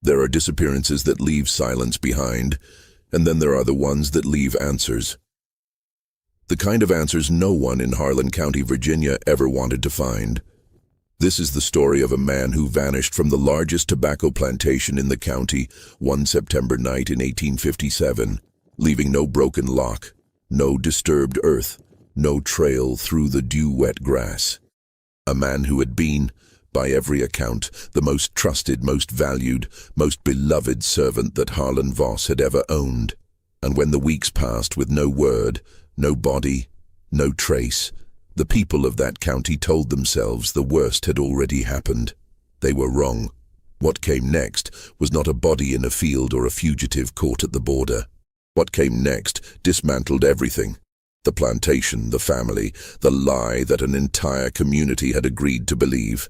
There are disappearances that leave silence behind, and then there are the ones that leave answers. The kind of answers no one in Harland County, Virginia ever wanted to find. This is the story of a man who vanished from the largest tobacco plantation in the county one September night in 1857, leaving no broken lock, no disturbed earth, no trail through the dew-wet grass. A man who had been, by every account, the most trusted, most valued, most beloved servant that Harland Voss had ever owned. And when the weeks passed with no word, no body, no trace, the people of that county told themselves the worst had already happened. They were wrong. What came next was not a body in a field or a fugitive caught at the border. What came next dismantled everything. The plantation, the family, the lie that an entire community had agreed to believe.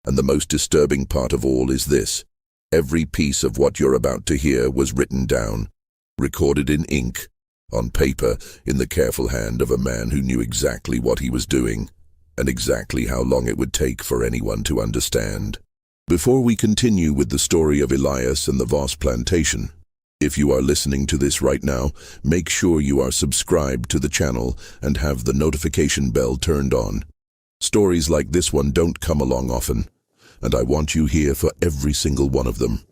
And the most disturbing part of all is this: every piece of what you're about to hear was written down, recorded in ink, on paper, in the careful hand of a man who knew exactly what he was doing, and exactly how long it would take for anyone to understand. Before we continue with the story of Elias and the Voss plantation, if you are listening to this right now, make sure you are subscribed to the channel and have the notification bell turned on. Stories like this one don't come along often, and I want you here for every single one of them.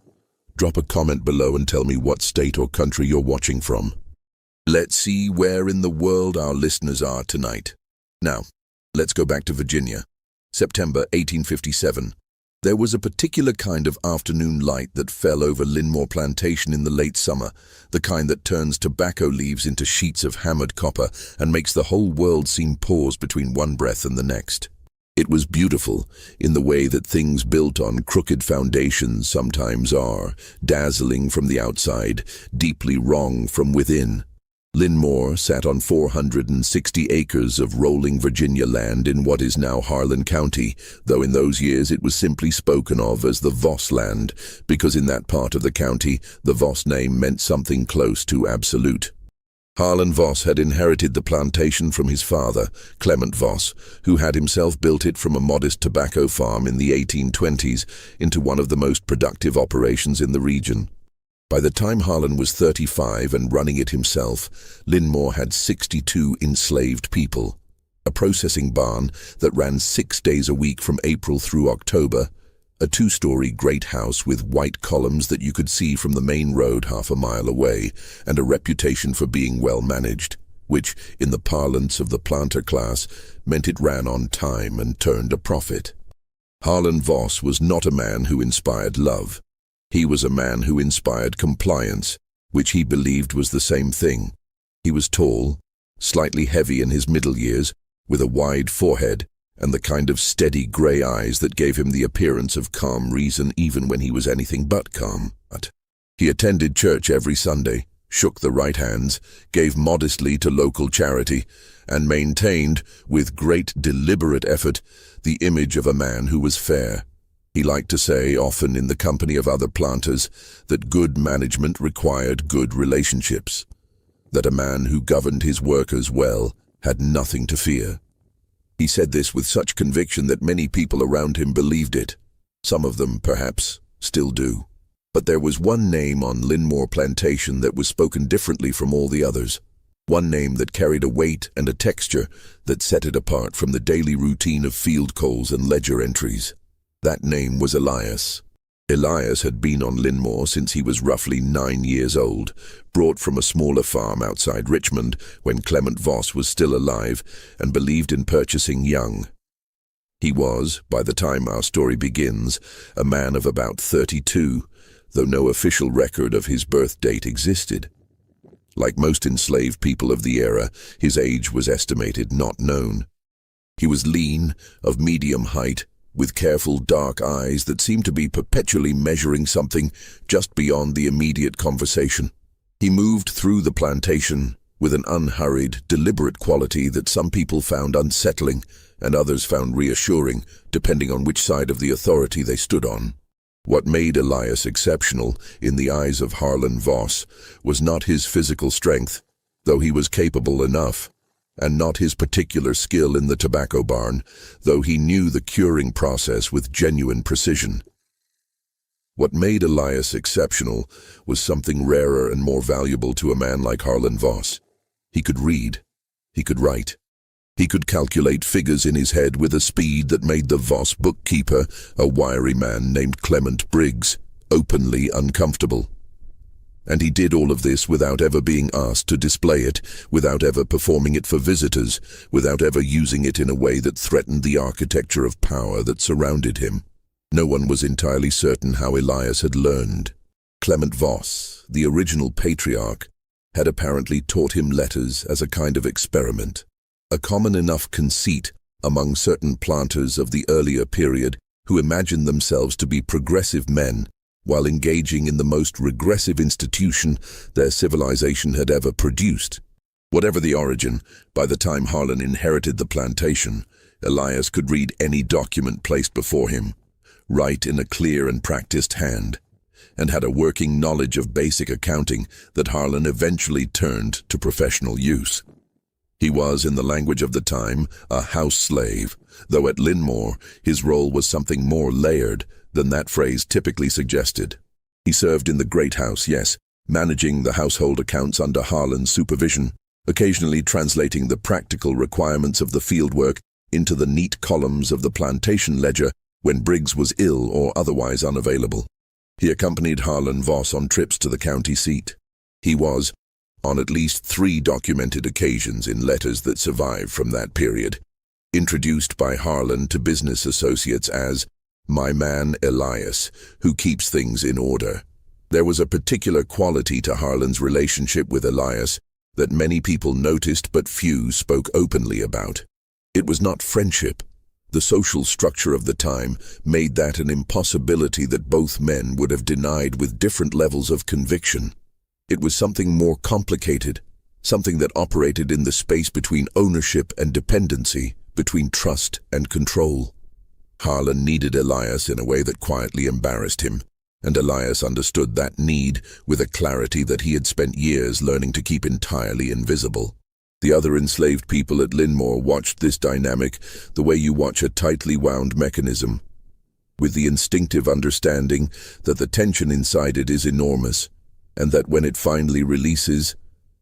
Drop a comment below and tell me what state or country you're watching from. Let's see where in the world our listeners are tonight. Now, let's go back to Virginia. September 1857. There was a particular kind of afternoon light that fell over Lynmore Plantation in the late summer, the kind that turns tobacco leaves into sheets of hammered copper and makes the whole world seem paused between one breath and the next. It was beautiful, in the way that things built on crooked foundations sometimes are, dazzling from the outside, deeply wrong from within. Lynmore sat on 460 acres of rolling Virginia land in what is now Harland County, though in those years it was simply spoken of as the Voss land, because in that part of the county the Voss name meant something close to absolute. Harland Voss had inherited the plantation from his father, Clement Voss, who had himself built it from a modest tobacco farm in the 1820s into one of the most productive operations in the region. By the time Harland was 35 and running it himself, Lynmore had 62 enslaved people, a processing barn that ran 6 days a week from April through October, a 2-story great house with white columns that you could see from the main road half a mile away, and a reputation for being well managed, which, in the parlance of the planter class, meant it ran on time and turned a profit. Harland Voss was not a man who inspired love. He was a man who inspired compliance, which he believed was the same thing. He was tall, slightly heavy in his middle years, with a wide forehead, and the kind of steady grey eyes that gave him the appearance of calm reason even when he was anything but calm. He attended church every Sunday, shook the right hands, gave modestly to local charity, and maintained, with great deliberate effort, the image of a man who was fair. He liked to say, often in the company of other planters, that good management required good relationships, that a man who governed his workers well had nothing to fear. He said this with such conviction that many people around him believed it. Some of them, perhaps, still do. But there was one name on Lynmore Plantation that was spoken differently from all the others. One name that carried a weight and a texture that set it apart from the daily routine of field calls and ledger entries. That name was Elias. Elias had been on Lynmore since he was roughly 9 years old, brought from a smaller farm outside Richmond when Clement Voss was still alive and believed in purchasing young. He was, by the time our story begins, a man of about 32, though no official record of his birth date existed. Like most enslaved people of the era, his age was estimated, not known. He was lean, of medium height, with careful dark eyes that seemed to be perpetually measuring something just beyond the immediate conversation. He moved through the plantation with an unhurried, deliberate quality that some people found unsettling and others found reassuring, depending on which side of the authority they stood on. What made Elias exceptional in the eyes of Harland Voss was not his physical strength, though he was capable enough, and not his particular skill in the tobacco barn, though he knew the curing process with genuine precision. What made Elias exceptional was something rarer and more valuable to a man like Harland Voss. He could read. He could write. He could calculate figures in his head with a speed that made the Voss bookkeeper, a wiry man named Clement Briggs, openly uncomfortable. And he did all of this without ever being asked to display it, without ever performing it for visitors, without ever using it in a way that threatened the architecture of power that surrounded him. No one was entirely certain how Elias had learned. Clement Voss, the original patriarch, had apparently taught him letters as a kind of experiment, a common enough conceit among certain planters of the earlier period who imagined themselves to be progressive men while engaging in the most regressive institution their civilization had ever produced. Whatever the origin, by the time Harland inherited the plantation, Elias could read any document placed before him, write in a clear and practiced hand, and had a working knowledge of basic accounting that Harland eventually turned to professional use. He was, in the language of the time, a house slave, though at Lynmore his role was something more layered than that phrase typically suggested. He served in the great house, yes, managing the household accounts under Harland's supervision, occasionally translating the practical requirements of the fieldwork into the neat columns of the plantation ledger when Briggs was ill or otherwise unavailable. He accompanied Harland Voss on trips to the county seat. He was, on at least 3 documented occasions in letters that survive from that period, introduced by Harland to business associates as "my man Elias, who keeps things in order." There was a particular quality to Harland's relationship with Elias that many people noticed but few spoke openly about. It was not friendship. The social structure of the time made that an impossibility that both men would have denied with different levels of conviction. It was something more complicated, something that operated in the space between ownership and dependency, between trust and control. Harland needed Elias in a way that quietly embarrassed him, and Elias understood that need with a clarity that he had spent years learning to keep entirely invisible. The other enslaved people at Lynmore watched this dynamic the way you watch a tightly wound mechanism, with the instinctive understanding that the tension inside it is enormous, and that when it finally releases,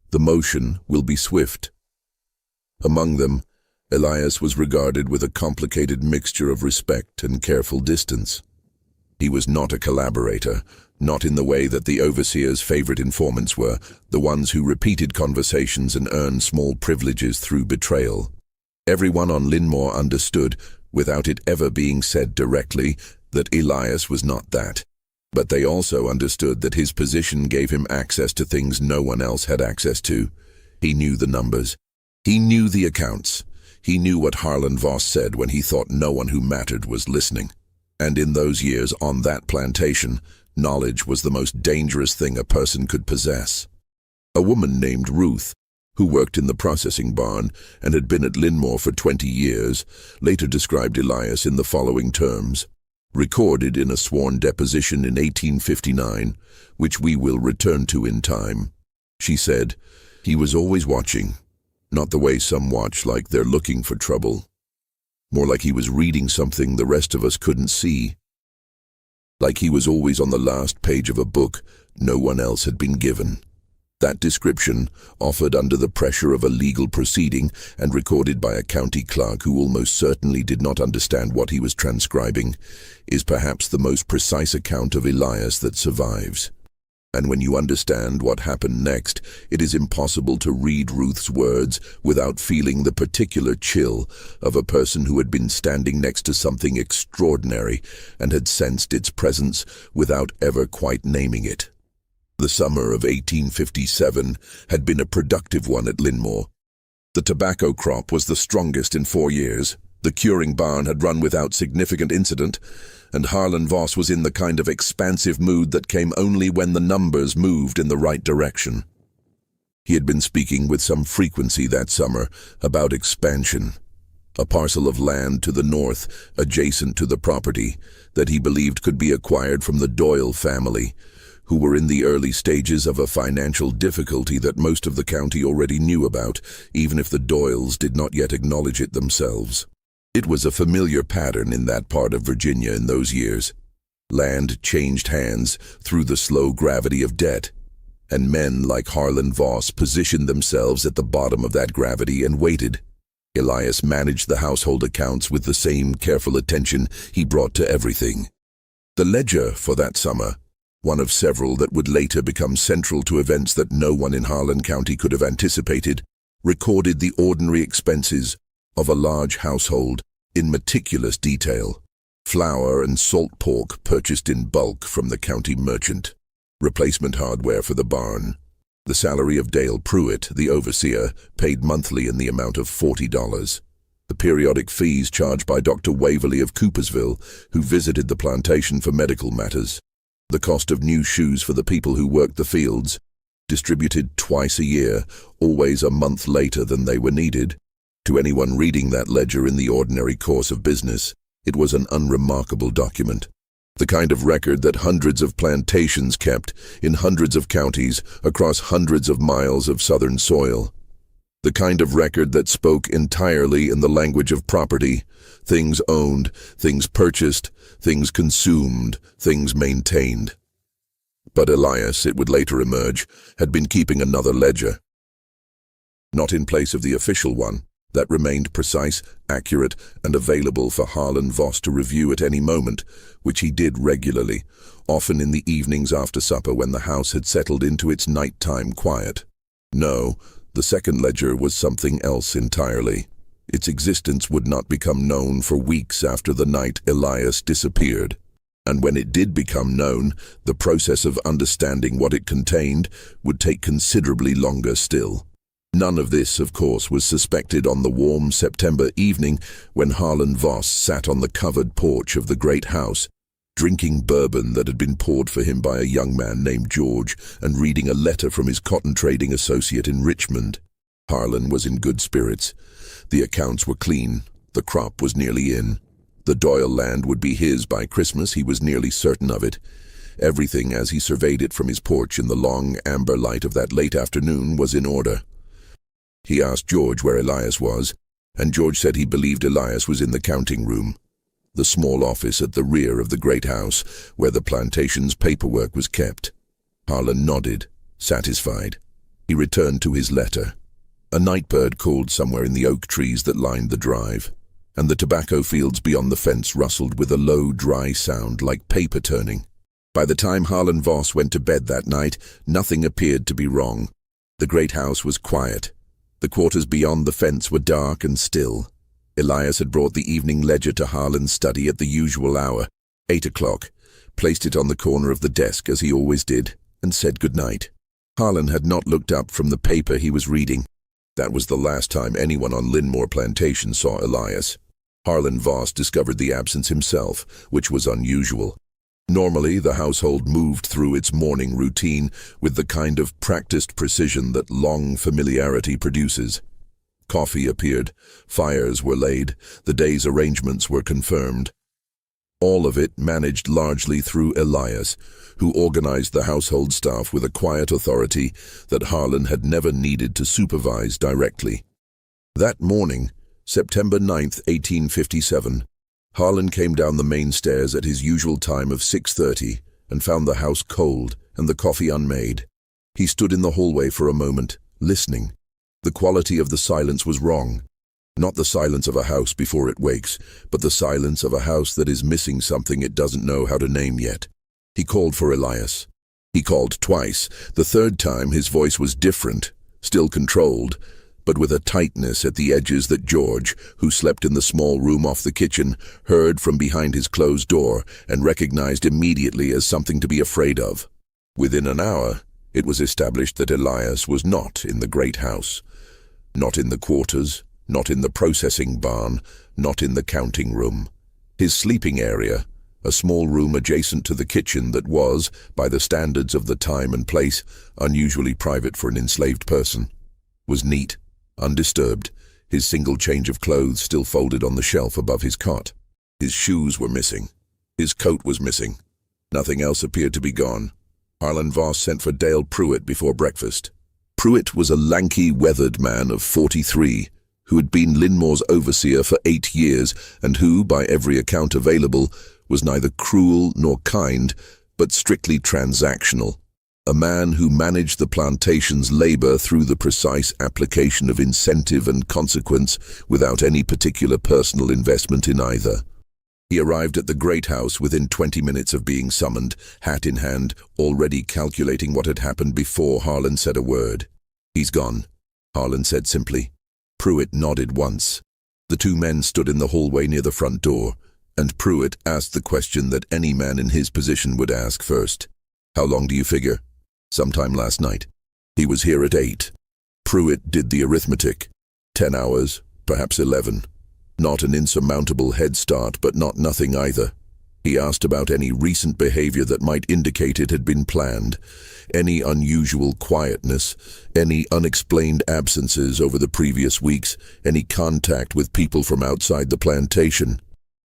the motion will be swift. Among them, Elias was regarded with a complicated mixture of respect and careful distance. He was not a collaborator, not in the way that the overseer's favorite informants were, the ones who repeated conversations and earned small privileges through betrayal. Everyone on Lynmore understood, without it ever being said directly, that Elias was not that. But they also understood that his position gave him access to things no one else had access to. He knew the numbers. He knew the accounts. He knew what Harland Voss said when he thought no one who mattered was listening. And in those years on that plantation, knowledge was the most dangerous thing a person could possess. A woman named Ruth, who worked in the processing barn and had been at Lynmore for 20 years, later described Elias in the following terms, recorded in a sworn deposition in 1859, which we will return to in time. She said, "He was always watching, not the way some watch like they're looking for trouble. More like he was reading something the rest of us couldn't see. Like he was always on the last page of a book no one else had been given." That description, offered under the pressure of a legal proceeding and recorded by a county clerk who almost certainly did not understand what he was transcribing, is perhaps the most precise account of Elias that survives. And when you understand what happened next, it is impossible to read Ruth's words without feeling the particular chill of a person who had been standing next to something extraordinary and had sensed its presence without ever quite naming it. The summer of 1857 had been a productive one at Lynmore. The tobacco crop was the strongest in 4 years, the curing barn had run without significant incident, and Harland Voss was in the kind of expansive mood that came only when the numbers moved in the right direction. He had been speaking with some frequency that summer about expansion, a parcel of land to the north adjacent to the property that he believed could be acquired from the Doyle family, who were in the early stages of a financial difficulty that most of the county already knew about, even if the Doyles did not yet acknowledge it themselves. It was a familiar pattern in that part of Virginia in those years. Land changed hands through the slow gravity of debt, and men like Harland Voss positioned themselves at the bottom of that gravity and waited. Elias managed the household accounts with the same careful attention he brought to everything. The ledger for that summer, one of several that would later become central to events that no one in Harland County could have anticipated, recorded the ordinary expenses of a large household in meticulous detail. Flour and salt pork purchased in bulk from the county merchant. Replacement hardware for the barn. The salary of Dale Pruitt, the overseer, paid monthly in the amount of $40. The periodic fees charged by Dr. Waverley of Coopersville, who visited the plantation for medical matters. The cost of new shoes for the people who worked the fields, distributed twice a year, always a month later than they were needed. To anyone reading that ledger in the ordinary course of business, it was an unremarkable document. The kind of record that hundreds of plantations kept in hundreds of counties across hundreds of miles of southern soil. The kind of record that spoke entirely in the language of property, things owned, things purchased, things consumed, things maintained. But Elias, it would later emerge, had been keeping another ledger. Not in place of the official one, that remained precise, accurate, and available for Harland Voss to review at any moment, which he did regularly, often in the evenings after supper when the house had settled into its nighttime quiet. No, the second ledger was something else entirely. Its existence would not become known for weeks after the night Elias disappeared. And when it did become known, the process of understanding what it contained would take considerably longer still. None of this, of course, was suspected on the warm September evening when Harland Voss sat on the covered porch of the great house, drinking bourbon that had been poured for him by a young man named George and reading a letter from his cotton trading associate in Richmond. Harland was in good spirits. The accounts were clean. The crop was nearly in. The Doyle land would be his by Christmas, he was nearly certain of it. Everything, as he surveyed it from his porch in the long amber light of that late afternoon, was in order. He asked George where Elias was, and George said he believed Elias was in the counting room, the small office at the rear of the great house where the plantation's paperwork was kept. Harland nodded, satisfied. He returned to his letter. A nightbird called somewhere in the oak trees that lined the drive, and the tobacco fields beyond the fence rustled with a low, dry sound like paper turning. By the time Harland Voss went to bed that night, nothing appeared to be wrong. The great house was quiet. The quarters beyond the fence were dark and still. Elias had brought the evening ledger to Harland's study at the usual hour, 8 o'clock, placed it on the corner of the desk as he always did, and said good night. Harland had not looked up from the paper he was reading. That was the last time anyone on Lynmore Plantation saw Elias. Harland Voss discovered the absence himself, which was unusual. Normally, the household moved through its morning routine with the kind of practiced precision that long familiarity produces. Coffee appeared, fires were laid, the day's arrangements were confirmed. All of it managed largely through Elias, who organized the household staff with a quiet authority that Harland had never needed to supervise directly. That morning, September 9th, 1857, Harland came down the main stairs at his usual time of 6:30 and found the house cold and the coffee unmade. He stood in the hallway for a moment, listening. The quality of the silence was wrong. Not the silence of a house before it wakes, but the silence of a house that is missing something it doesn't know how to name yet. He called for Elias. He called twice. The third time his voice was different, still controlled, but with a tightness at the edges that George, who slept in the small room off the kitchen, heard from behind his closed door and recognized immediately as something to be afraid of. Within an hour, it was established that Elias was not in the great house, not in the quarters, not in the processing barn, not in the counting room. His sleeping area, a small room adjacent to the kitchen that was, by the standards of the time and place, unusually private for an enslaved person, was neat, undisturbed, his single change of clothes still folded on the shelf above his cot. His shoes were missing. His coat was missing. Nothing else appeared to be gone. Harland Voss sent for Dale Pruitt before breakfast. Pruitt was a lanky, weathered man of 43, who had been Lynmore's overseer for 8 years and who, by every account available, was neither cruel nor kind, but strictly transactional. A man who managed the plantation's labor through the precise application of incentive and consequence without any particular personal investment in either. He arrived at the great house within 20 minutes of being summoned, hat in hand, already calculating what had happened before Harland said a word. "He's gone," Harland said simply. Pruitt nodded once. The two men stood in the hallway near the front door, and Pruitt asked the question that any man in his position would ask first. "How long do you figure?" "Sometime last night. He was here at 8. Pruitt did the arithmetic. 10 hours, perhaps 11. Not an insurmountable head start, but not nothing either. He asked about any recent behavior that might indicate it had been planned, any unusual quietness, any unexplained absences over the previous weeks, any contact with people from outside the plantation.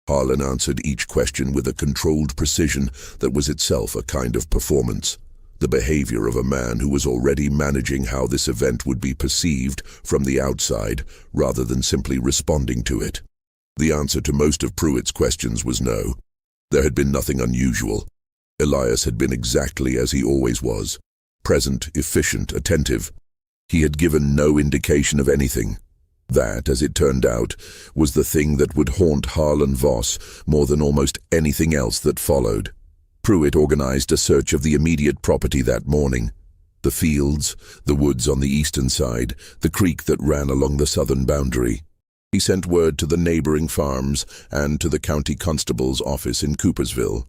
Harland answered each question with a controlled precision that was itself a kind of performance. The behavior of a man who was already managing how this event would be perceived from the outside, rather than simply responding to it. The answer to most of Pruitt's questions was no. There had been nothing unusual. Elias had been exactly as he always was, present, efficient, attentive. He had given no indication of anything. That, as it turned out, was the thing that would haunt Harland Voss more than almost anything else that followed. Pruitt organized a search of the immediate property that morning. The fields, the woods on the eastern side, the creek that ran along the southern boundary. He sent word to the neighboring farms and to the county constable's office in Coopersville.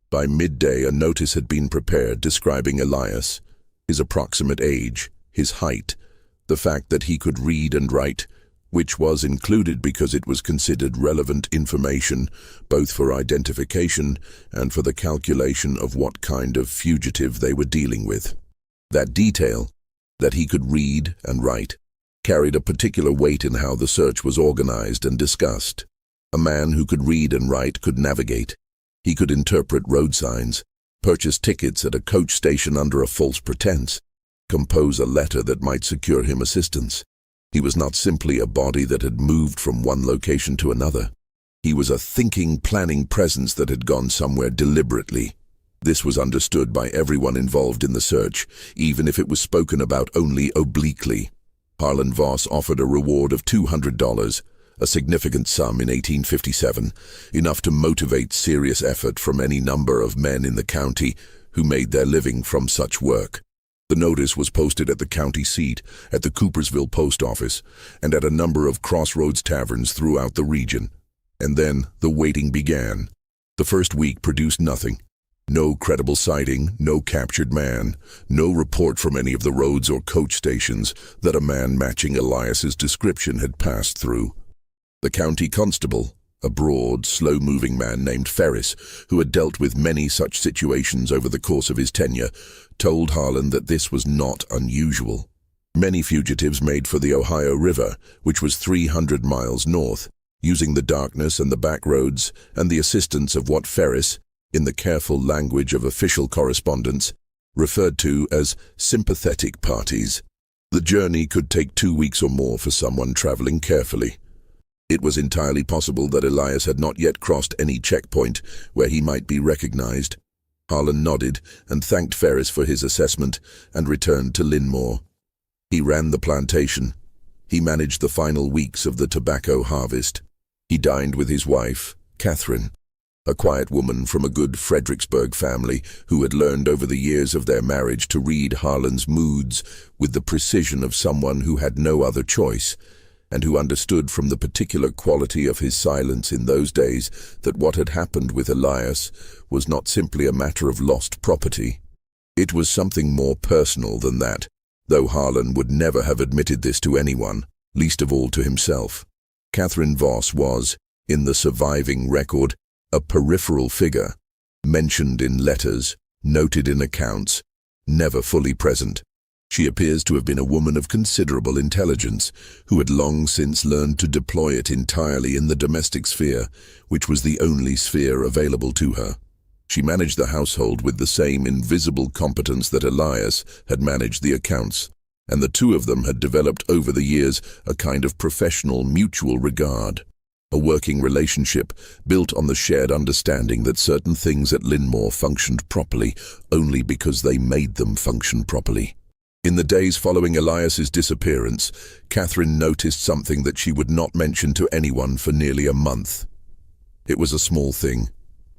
By midday, a notice had been prepared describing Elias, his approximate age, his height, the fact that he could read and write, which was included because it was considered relevant information, both for identification and for the calculation of what kind of fugitive they were dealing with. That detail, that he could read and write, carried a particular weight in how the search was organized and discussed. A man who could read and write could navigate. He could interpret road signs, purchase tickets at a coach station under a false pretense, compose a letter that might secure him assistance. He was not simply a body that had moved from one location to another. He was a thinking, planning presence that had gone somewhere deliberately. This was understood by everyone involved in the search, even if it was spoken about only obliquely. Harland Voss offered a reward of $200, a significant sum in 1857, enough to motivate serious effort from any number of men in the county who made their living from such work. The notice was posted at the county seat, at the Coopersville post office, and at a number of crossroads taverns throughout the region. And then the waiting began. The first week produced nothing. No credible sighting, no captured man, no report from any of the roads or coach stations that a man matching Elias's description had passed through. The county constable, a broad, slow-moving man named Ferris, who had dealt with many such situations over the course of his tenure, told Harland that this was not unusual. Many fugitives made for the Ohio River, which was 300 miles north, using the darkness and the back roads and the assistance of what Ferris, in the careful language of official correspondence, referred to as sympathetic parties. The journey could take 2 weeks or more for someone traveling carefully. It was entirely possible that Elias had not yet crossed any checkpoint where he might be recognized. Harland nodded and thanked Ferris for his assessment and returned to Lynmore. He ran the plantation. He managed the final weeks of the tobacco harvest. He dined with his wife, Catherine, a quiet woman from a good Fredericksburg family who had learned over the years of their marriage to read Harland's moods with the precision of someone who had no other choice, and who understood from the particular quality of his silence in those days that what had happened with Elias was not simply a matter of lost property. It was something more personal than that, though Harland would never have admitted this to anyone, least of all to himself. Catherine Voss was, in the surviving record, a peripheral figure, mentioned in letters, noted in accounts, never fully present. She appears to have been a woman of considerable intelligence, who had long since learned to deploy it entirely in the domestic sphere, which was the only sphere available to her. She managed the household with the same invisible competence that Elias had managed the accounts, and the two of them had developed over the years a kind of professional mutual regard. a working relationship built on the shared understanding that certain things at Lynmore functioned properly only because they made them function properly. In the days following Elias's disappearance, Catherine noticed something that she would not mention to anyone for nearly a month. It was a small thing,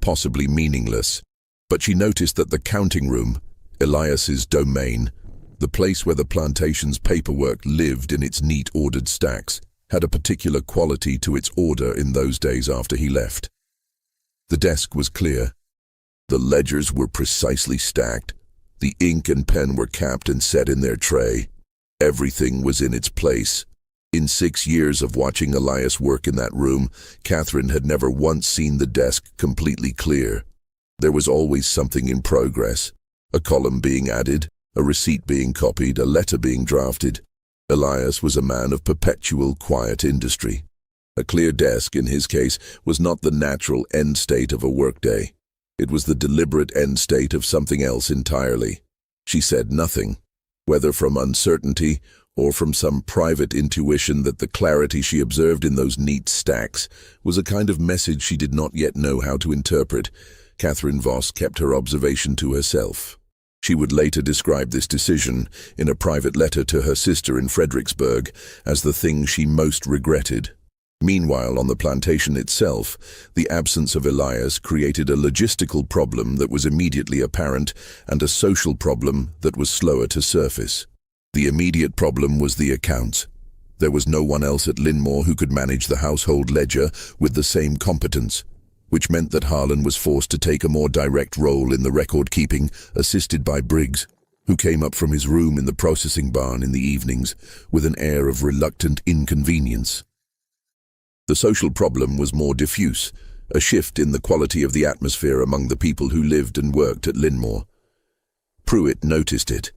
possibly meaningless, but she noticed that the counting room, Elias's domain, the place where the plantation's paperwork lived in its neat ordered stacks, had a particular quality to its order in those days after he left. The desk was clear. The ledgers were precisely stacked. The ink and pen were capped and set in their tray. Everything was in its place. In 6 years of watching Elias work in that room, Catherine had never once seen the desk completely clear. There was always something in progress, a column being added, a receipt being copied, a letter being drafted. Elias was a man of perpetual quiet industry. A clear desk, in his case, was not the natural end state of a workday. It was the deliberate end state of something else entirely. She said nothing, whether from uncertainty or from some private intuition that the clarity she observed in those neat stacks was a kind of message she did not yet know how to interpret. Catherine Voss kept her observation to herself. She would later describe this decision, in a private letter to her sister in Fredericksburg, as the thing she most regretted. Meanwhile, on the plantation itself, the absence of Elias created a logistical problem that was immediately apparent and a social problem that was slower to surface. The immediate problem was the accounts. There was no one else at Lynmore who could manage the household ledger with the same competence, which meant that Harland was forced to take a more direct role in the record-keeping, assisted by Briggs, who came up from his room in the processing barn in the evenings with an air of reluctant inconvenience. The social problem was more diffuse, a shift in the quality of the atmosphere among the people who lived and worked at Lynmore. Pruitt noticed it.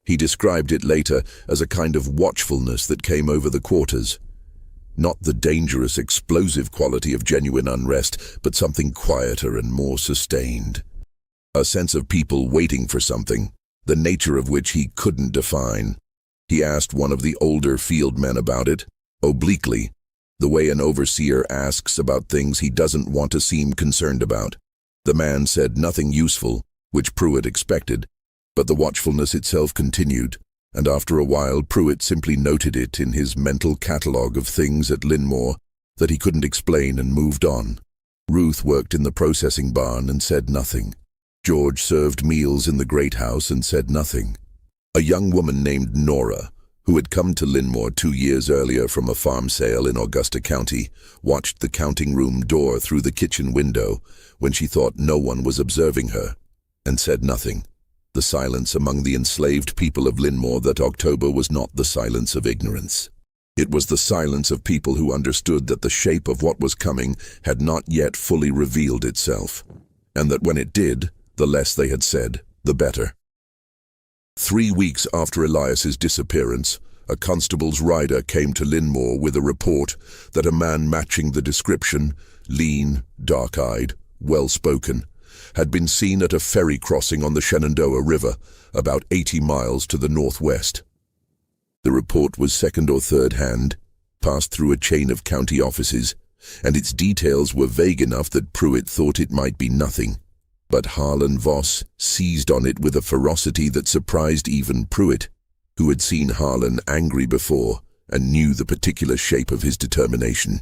He described it later as a kind of watchfulness that came over the quarters. Not the dangerous, explosive quality of genuine unrest, but something quieter and more sustained. A sense of people waiting for something, the nature of which he couldn't define. He asked one of the older field men about it, obliquely, the way an overseer asks about things he doesn't want to seem concerned about. The man said nothing useful, which Pruitt expected, but the watchfulness itself continued, and after a while Pruitt simply noted it in his mental catalogue of things at Lynmore that he couldn't explain and moved on. Ruth worked in the processing barn and said nothing. George served meals in the great house and said nothing. A young woman named Nora, who had come to Lynmore 2 years earlier from a farm sale in Augusta County, watched the counting room door through the kitchen window when she thought no one was observing her, and said nothing. The silence among the enslaved people of Lynmore that October was not the silence of ignorance. It was the silence of people who understood that the shape of what was coming had not yet fully revealed itself, and that when it did, the less they had said, the better. 3 weeks after Elias's disappearance, a constable's rider came to Lynmore with a report that a man matching the description, lean, dark-eyed, well-spoken, had been seen at a ferry crossing on the Shenandoah River, about 80 miles to the northwest. The report was second or third hand, passed through a chain of county offices, and its details were vague enough that Pruitt thought it might be nothing. But Harland Voss seized on it with a ferocity that surprised even Pruitt, who had seen Harland angry before and knew the particular shape of his determination.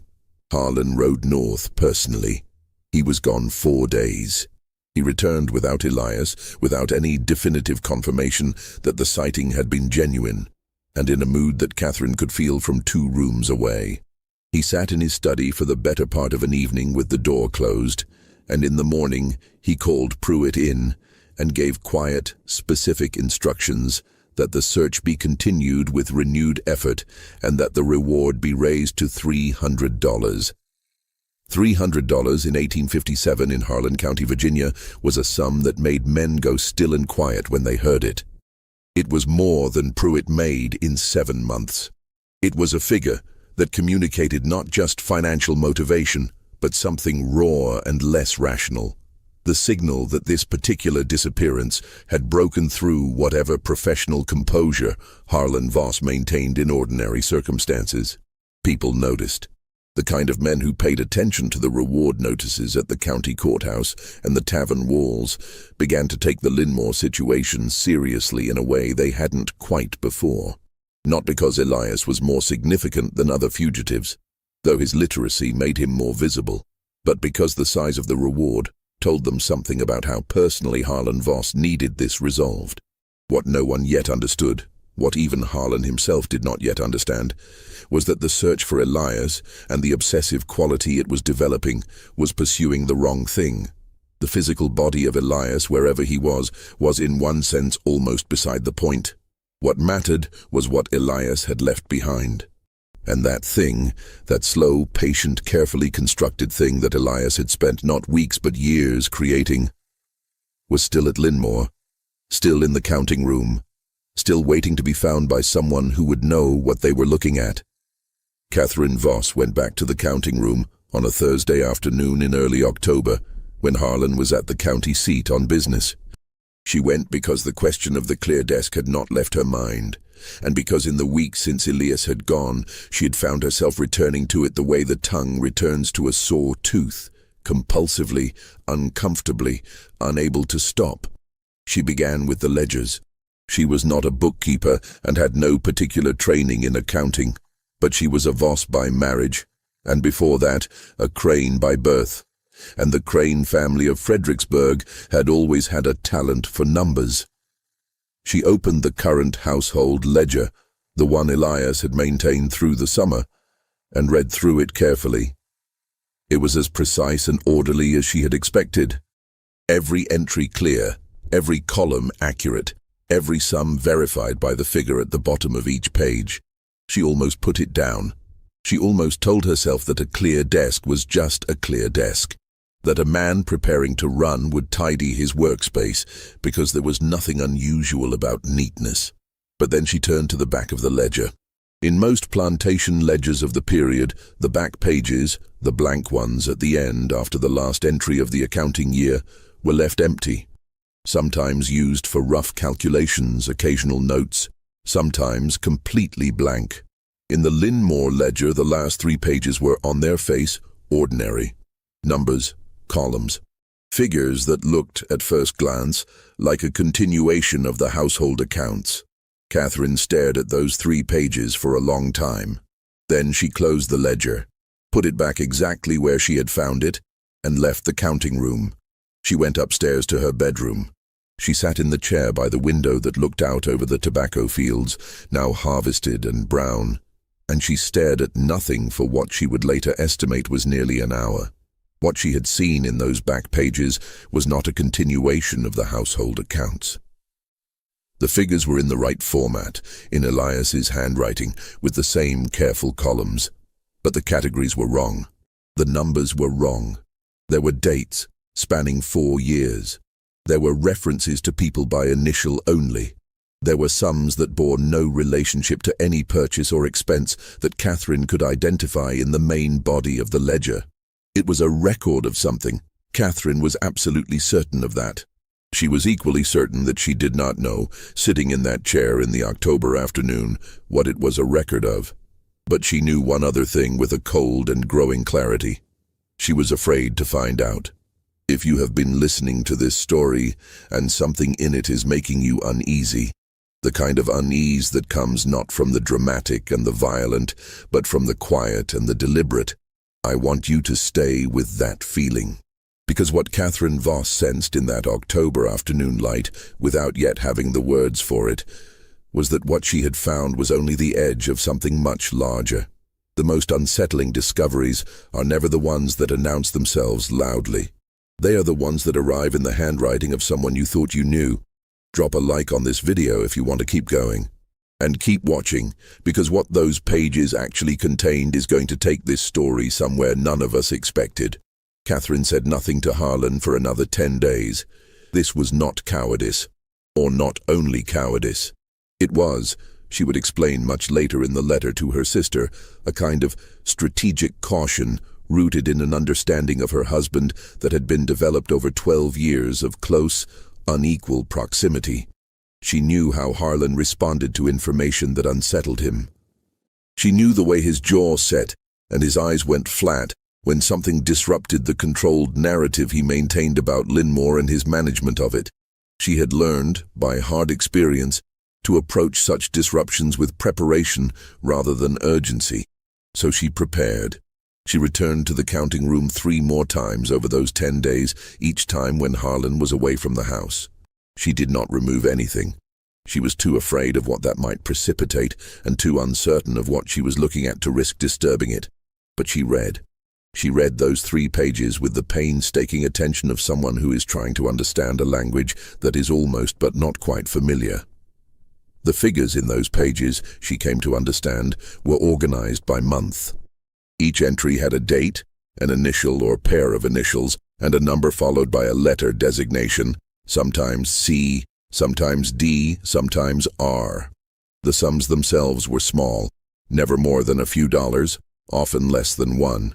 Harland rode north personally. He was gone 4 days. He returned without Elias, without any definitive confirmation that the sighting had been genuine, and in a mood that Catherine could feel from 2 rooms away. He sat in his study for the better part of an evening with the door closed, and in the morning he called Pruitt in and gave quiet, specific instructions that the search be continued with renewed effort and that the reward be raised to $300. $300 in 1857 in Harland County, Virginia, was a sum that made men go still and quiet when they heard it. It was more than Pruitt made in 7 months. It was a figure that communicated not just financial motivation, but something raw and less rational. The signal that this particular disappearance had broken through whatever professional composure Harland Voss maintained in ordinary circumstances. People noticed. The kind of men who paid attention to the reward notices at the county courthouse and the tavern walls began to take the Lynmore situation seriously in a way they hadn't quite before. Not because Elias was more significant than other fugitives, though his literacy made him more visible, but because the size of the reward told them something about how personally Harland Voss needed this resolved. What no one yet understood, what even Harland himself did not yet understand, was that the search for Elias and the obsessive quality it was developing was pursuing the wrong thing. The physical body of Elias, wherever he was in one sense almost beside the point. What mattered was what Elias had left behind. And that thing, that slow, patient, carefully constructed thing that Elias had spent not weeks but years creating, was still at Lynmore, still in the counting room, still waiting to be found by someone who would know what they were looking at. Catherine Voss went back to the counting room on a Thursday afternoon in early October, when Harland was at the county seat on business. She went because the question of the clear desk had not left her mind, and because in the weeks since Elias had gone, she had found herself returning to it the way the tongue returns to a sore tooth, compulsively, uncomfortably, unable to stop. She began with the ledgers. She was not a bookkeeper and had no particular training in accounting, but she was a Voss by marriage, and before that, a Crane by birth. And the Crane family of Fredericksburg had always had a talent for numbers. She opened the current household ledger, the one Elias had maintained through the summer, and read through it carefully. It was as precise and orderly as she had expected. Every entry clear, every column accurate, every sum verified by the figure at the bottom of each page. She almost put it down. She almost told herself that a clear desk was just a clear desk, that a man preparing to run would tidy his workspace because there was nothing unusual about neatness. But then she turned to the back of the ledger. In most plantation ledgers of the period, the back pages, the blank ones at the end after the last entry of the accounting year, were left empty, sometimes used for rough calculations, occasional notes, sometimes completely blank. In the Lynmore ledger, the last 3 pages were, on their face, ordinary. Numbers, columns, figures that looked, at first glance, like a continuation of the household accounts. Catherine stared at those 3 pages for a long time. Then she closed the ledger, put it back exactly where she had found it, and left the counting room. She went upstairs to her bedroom. She sat in the chair by the window that looked out over the tobacco fields, now harvested and brown, and she stared at nothing for what she would later estimate was nearly an hour. What she had seen in those back pages was not a continuation of the household accounts. The figures were in the right format, in Elias's handwriting, with the same careful columns. But the categories were wrong. The numbers were wrong. There were dates, spanning 4 years. There were references to people by initial only. There were sums that bore no relationship to any purchase or expense that Catherine could identify in the main body of the ledger. It was a record of something. Catherine was absolutely certain of that. She was equally certain that she did not know, sitting in that chair in the October afternoon, what it was a record of. But she knew one other thing with a cold and growing clarity. She was afraid to find out. If you have been listening to this story, and something in it is making you uneasy, the kind of unease that comes not from the dramatic and the violent, but from the quiet and the deliberate, I want you to stay with that feeling. Because what Catherine Voss sensed in that October afternoon light, without yet having the words for it, was that what she had found was only the edge of something much larger. The most unsettling discoveries are never the ones that announce themselves loudly. They are the ones that arrive in the handwriting of someone you thought you knew. Drop a like on this video if you want to keep going. And keep watching, because what those pages actually contained is going to take this story somewhere none of us expected. Catherine said nothing to Harland for another 10 days. This was not cowardice, or not only cowardice. It was, she would explain much later in the letter to her sister, a kind of strategic caution rooted in an understanding of her husband that had been developed over 12 years of close, unequal proximity. She knew how Harland responded to information that unsettled him. She knew the way his jaw set and his eyes went flat when something disrupted the controlled narrative he maintained about Lynmore and his management of it. She had learned, by hard experience, to approach such disruptions with preparation rather than urgency. So she prepared. She returned to the counting room 3 more times over those 10 days, each time when Harland was away from the house. She did not remove anything. She was too afraid of what that might precipitate and too uncertain of what she was looking at to risk disturbing it. But she read. She read those 3 pages with the painstaking attention of someone who is trying to understand a language that is almost but not quite familiar. The figures in those pages, she came to understand, were organized by month. Each entry had a date, an initial or pair of initials, and a number followed by a letter designation, sometimes C, sometimes D, sometimes R. The sums themselves were small, never more than a few dollars, often less than 1.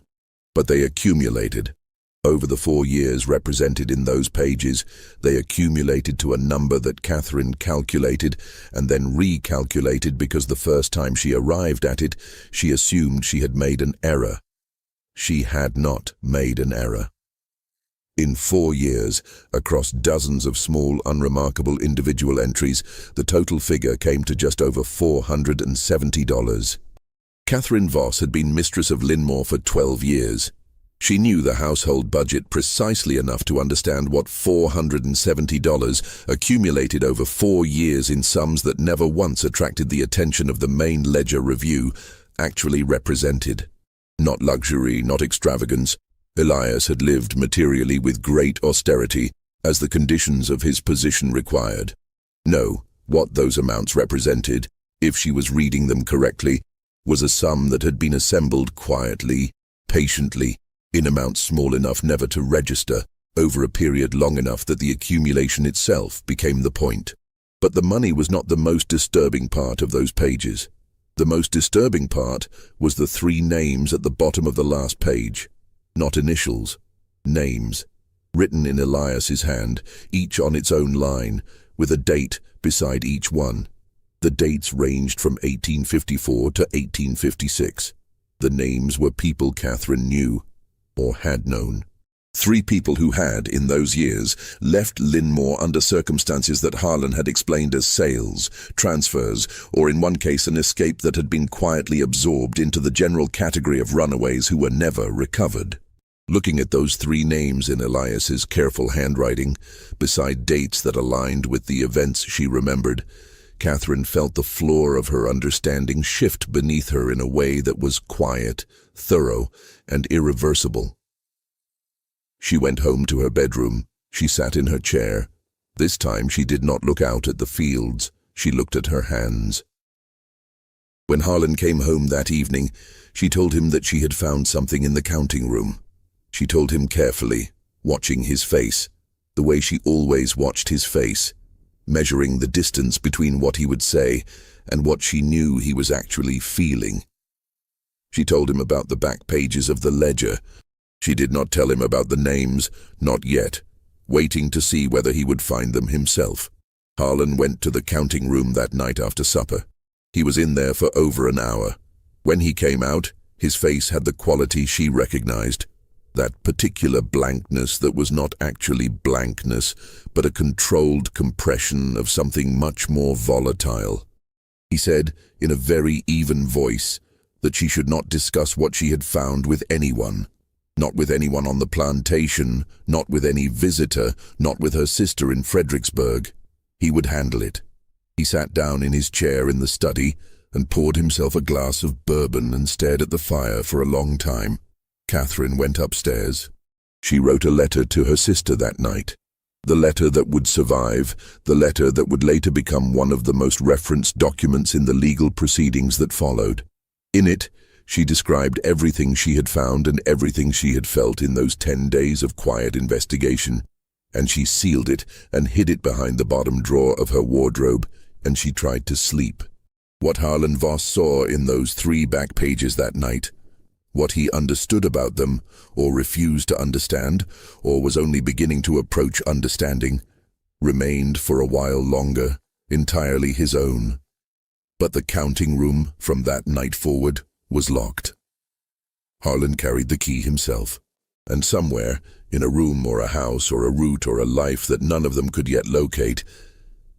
But they accumulated. Over the 4 years represented in those pages, they accumulated to a number that Catherine calculated and then recalculated because the first time she arrived at it, she assumed she had made an error. She had not made an error. In 4 years, across dozens of small, unremarkable individual entries, the total figure came to just over $470. Catherine Voss had been mistress of Lynmore for 12 years. She knew the household budget precisely enough to understand what $470 accumulated over 4 years in sums that never once attracted the attention of the main ledger review actually represented. Not luxury, not extravagance. Elias had lived materially with great austerity, as the conditions of his position required. No, what those amounts represented, if she was reading them correctly, was a sum that had been assembled quietly, patiently, in amounts small enough never to register, over a period long enough that the accumulation itself became the point. But the money was not the most disturbing part of those pages. The most disturbing part was the 3 names at the bottom of the last page. Not initials, names, written in Elias's hand, each on its own line, with a date beside each one. The dates ranged from 1854 to 1856. The names were people Catherine knew, or had known. 3 people who had, in those years, left Lynmore under circumstances that Harland had explained as sales, transfers, or in one case an escape that had been quietly absorbed into the general category of runaways who were never recovered. Looking at those 3 names in Elias's careful handwriting, beside dates that aligned with the events she remembered, Catherine felt the floor of her understanding shift beneath her in a way that was quiet, thorough, and irreversible. She went home to her bedroom. She sat in her chair. This time she did not look out at the fields. She looked at her hands. When Harland came home that evening, she told him that she had found something in the counting room. She told him carefully, watching his face, the way she always watched his face, measuring the distance between what he would say and what she knew he was actually feeling. She told him about the back pages of the ledger. She did not tell him about the names, not yet, waiting to see whether he would find them himself. Harland went to the counting room that night after supper. He was in there for over an hour. When he came out, his face had the quality she recognized. That particular blankness that was not actually blankness, but a controlled compression of something much more volatile. He said, in a very even voice, that she should not discuss what she had found with anyone. Not with anyone on the plantation, not with any visitor, not with her sister in Fredericksburg. He would handle it. He sat down in his chair in the study and poured himself a glass of bourbon and stared at the fire for a long time. Catherine went upstairs. She wrote a letter to her sister that night. The letter that would survive, the letter that would later become one of the most referenced documents in the legal proceedings that followed. In it, she described everything she had found and everything she had felt in those 10 days of quiet investigation, and she sealed it and hid it behind the bottom drawer of her wardrobe, and she tried to sleep. What Harland Voss saw in those 3 back pages that night, what he understood about them, or refused to understand, or was only beginning to approach understanding, remained for a while longer, entirely his own. But the counting room, from that night forward, was locked. Harland carried the key himself. And somewhere, in a room or a house or a route or a life that none of them could yet locate,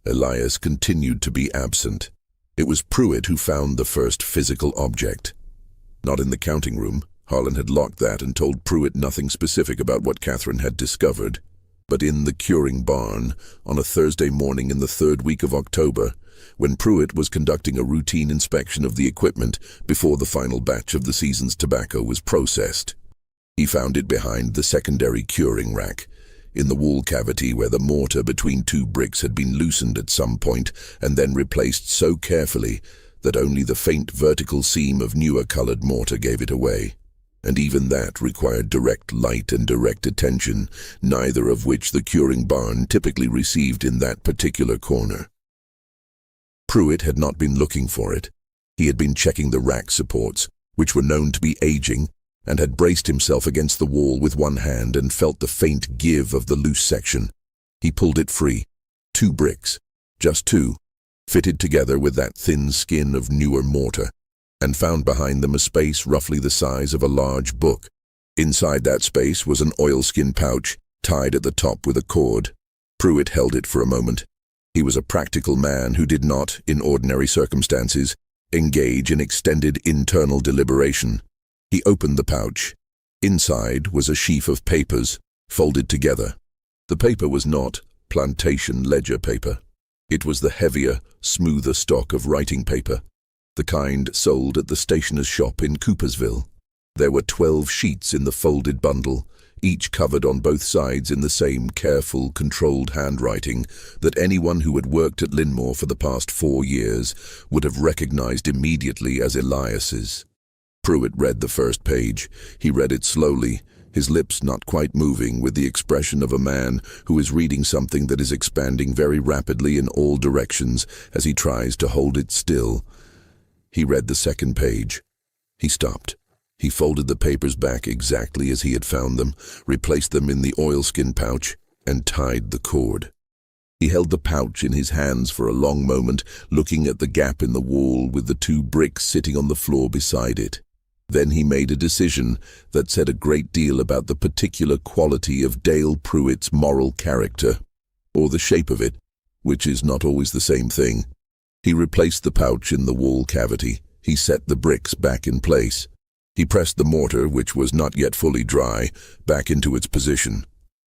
Elias continued to be absent. It was Pruitt who found the first physical object. Not in the counting room. Harland had locked that and told Pruitt nothing specific about what Catherine had discovered. But in the curing barn, on a Thursday morning in the 3rd week of October, when Pruitt was conducting a routine inspection of the equipment before the final batch of the season's tobacco was processed. He found it behind the secondary curing rack, in the wall cavity where the mortar between 2 bricks had been loosened at some point and then replaced so carefully that only the faint vertical seam of newer colored mortar gave it away. And even that required direct light and direct attention, neither of which the curing barn typically received in that particular corner. Pruitt had not been looking for it. He had been checking the rack supports, which were known to be aging, and had braced himself against the wall with one hand and felt the faint give of the loose section. He pulled it free. 2 bricks, just 2, fitted together with that thin skin of newer mortar, and found behind them a space roughly the size of a large book. Inside that space was an oilskin pouch, tied at the top with a cord. Pruitt held it for a moment. He was a practical man who did not, in ordinary circumstances, engage in extended internal deliberation. He opened the pouch. Inside was a sheaf of papers, folded together. The paper was not Plantation ledger paper. It was the heavier, smoother stock of writing paper, the kind sold at the stationer's shop in Coopersville. There were 12 sheets in the folded bundle, each covered on both sides in the same careful, controlled handwriting that anyone who had worked at Lynmore for the past 4 years would have recognized immediately as Elias's. Pruitt read the first page. He read it slowly, his lips not quite moving, with the expression of a man who is reading something that is expanding very rapidly in all directions as he tries to hold it still. He read the second page. He stopped. He folded the papers back exactly as he had found them, replaced them in the oilskin pouch, and tied the cord. He held the pouch in his hands for a long moment, looking at the gap in the wall with the 2 bricks sitting on the floor beside it. Then he made a decision that said a great deal about the particular quality of Dale Pruitt's moral character, or the shape of it, which is not always the same thing. He replaced the pouch in the wall cavity. He set the bricks back in place. He pressed the mortar, which was not yet fully dry, back into its position.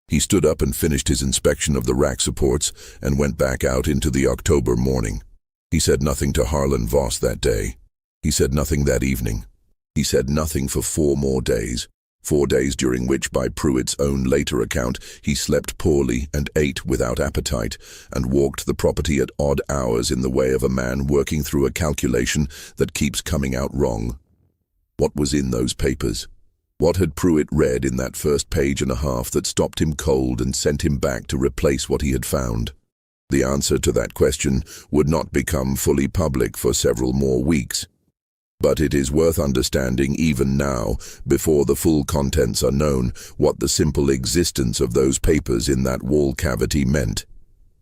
He stood up and finished his inspection of the rack supports and went back out into the October morning. He said nothing to Harland Voss that day. He said nothing that evening. He said nothing for 4 more days. 4 days during which, by Pruitt's own later account, he slept poorly and ate without appetite, and walked the property at odd hours in the way of a man working through a calculation that keeps coming out wrong. What was in those papers? What had Pruitt read in that first page and a half that stopped him cold and sent him back to replace what he had found? The answer to that question would not become fully public for several more weeks. But it is worth understanding even now, before the full contents are known, what the simple existence of those papers in that wall cavity meant.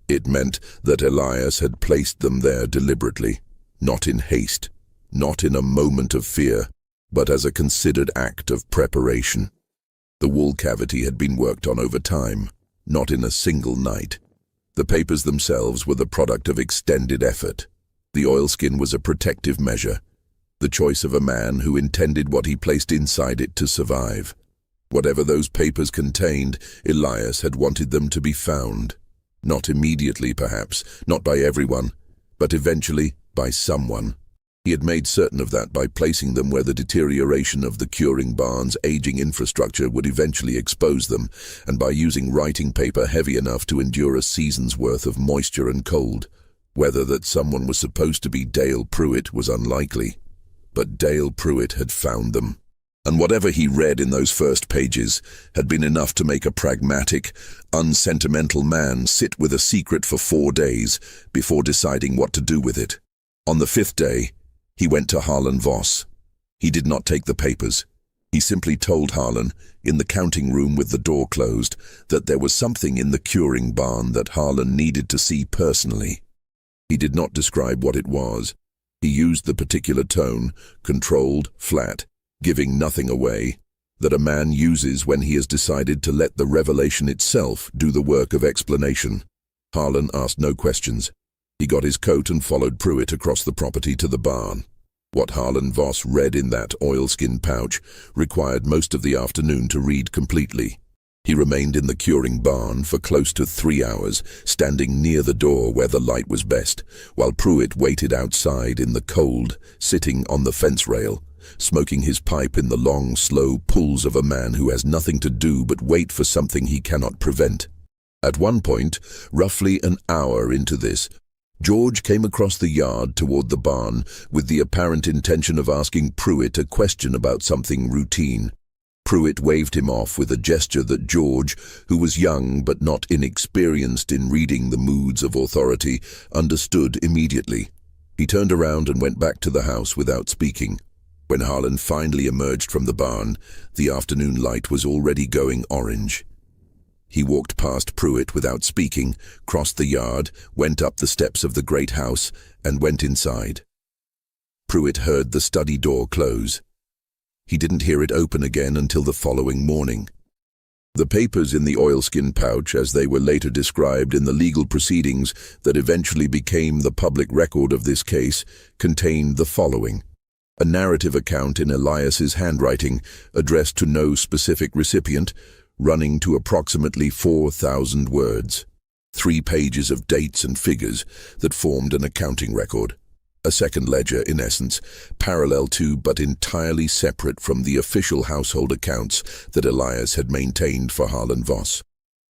It meant that Elias had placed them there deliberately, not in haste, not in a moment of fear, but as a considered act of preparation. The wall cavity had been worked on over time, not in a single night. The papers themselves were the product of extended effort. The oilskin was a protective measure, the choice of a man who intended what he placed inside it to survive. Whatever those papers contained, Elias had wanted them to be found. Not immediately, perhaps, not by everyone, but eventually by someone. He had made certain of that by placing them where the deterioration of the curing barn's aging infrastructure would eventually expose them, and by using writing paper heavy enough to endure a season's worth of moisture and cold. Whether that someone was supposed to be Dale Pruitt was unlikely. But Dale Pruitt had found them. And whatever he read in those first pages had been enough to make a pragmatic, unsentimental man sit with a secret for 4 days before deciding what to do with it. On the 5th day, he went to Harland Voss. He did not take the papers. He simply told Harland, in the counting room with the door closed, that there was something in the curing barn that Harland needed to see personally. He did not describe what it was. He used the particular tone, controlled, flat, giving nothing away, that a man uses when he has decided to let the revelation itself do the work of explanation. Harlan asked no questions. He got his coat and followed Pruitt across the property to the barn. What Harlan Voss read in that oilskin pouch required most of the afternoon to read completely. He remained in the curing barn for close to 3 hours, standing near the door where the light was best, while Pruitt waited outside in the cold, sitting on the fence rail, smoking his pipe in the long, slow pulls of a man who has nothing to do but wait for something he cannot prevent. At one point, roughly an hour into this, George came across the yard toward the barn with the apparent intention of asking Pruitt a question about something routine. Pruitt waved him off with a gesture that George, who was young but not inexperienced in reading the moods of authority, understood immediately. He turned around and went back to the house without speaking. When Harlan finally emerged from the barn, the afternoon light was already going orange. He walked past Pruitt without speaking, crossed the yard, went up the steps of the great house, and went inside. Pruitt heard the study door close. He didn't hear it open again until the following morning. The papers in the oilskin pouch, as they were later described in the legal proceedings that eventually became the public record of this case, contained the following: a narrative account in Elias's handwriting, addressed to no specific recipient, running to approximately 4,000 words. 3 pages of dates and figures that formed an accounting record. A second ledger, in essence, parallel to but entirely separate from the official household accounts that Elias had maintained for Harlan Voss.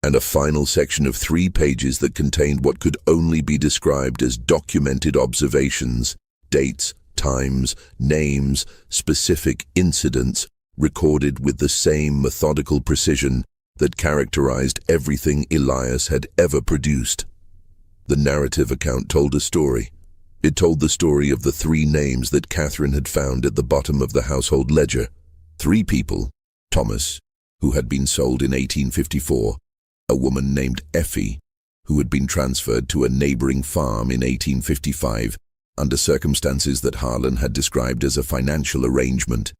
And a final section of 3 pages that contained what could only be described as documented observations, dates, times, names, specific incidents, recorded with the same methodical precision that characterized everything Elias had ever produced. The narrative account told a story. It told the story of the 3 names that Catherine had found at the bottom of the household ledger. 3 people: Thomas, who had been sold in 1854, a woman named Effie, who had been transferred to a neighboring farm in 1855 under circumstances that Harlan had described as a financial arrangement,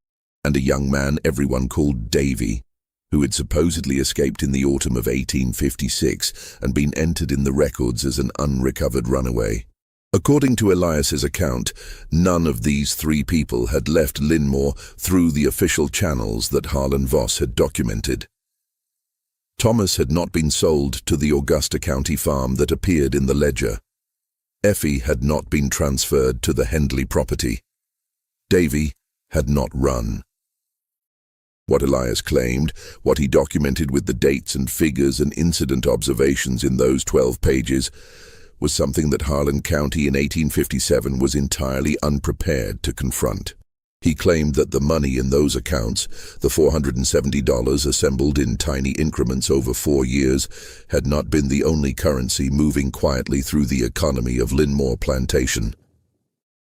and a young man everyone called Davy, who had supposedly escaped in the autumn of 1856 and been entered in the records as an unrecovered runaway. According to Elias's account, none of these 3 people had left Lynmore through the official channels that Harlan Voss had documented. Thomas had not been sold to the Augusta County farm that appeared in the ledger. Effie had not been transferred to the Hendley property. Davy had not run. What Elias claimed, what he documented with the dates and figures and incident observations in those 12 pages, was something that Harland County in 1857 was entirely unprepared to confront. He claimed that the money in those accounts, the $470 assembled in tiny increments over 4 years, had not been the only currency moving quietly through the economy of Lynmore Plantation.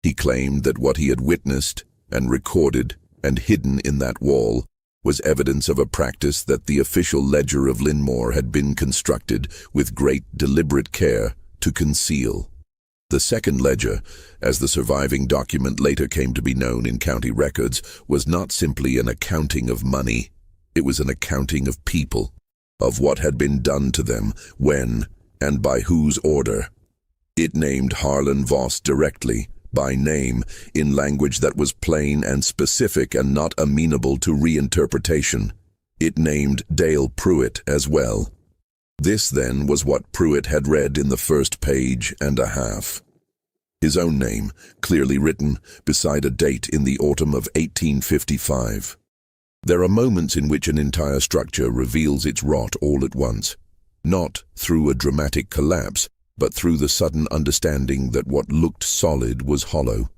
He claimed that what he had witnessed and recorded and hidden in that wall was evidence of a practice that the official ledger of Lynmore had been constructed with great deliberate care to conceal. The second ledger, as the surviving document later came to be known in county records, was not simply an accounting of money. It was an accounting of people, of what had been done to them, when, and by whose order. It named Harlan Voss directly, by name, in language that was plain and specific and not amenable to reinterpretation. It named Dale Pruitt as well. This, then, was what Pruitt had read in the first page and a half. His own name, clearly written, beside a date in the autumn of 1855. There are moments in which an entire structure reveals its rot all at once, not through a dramatic collapse, but through the sudden understanding that what looked solid was hollow,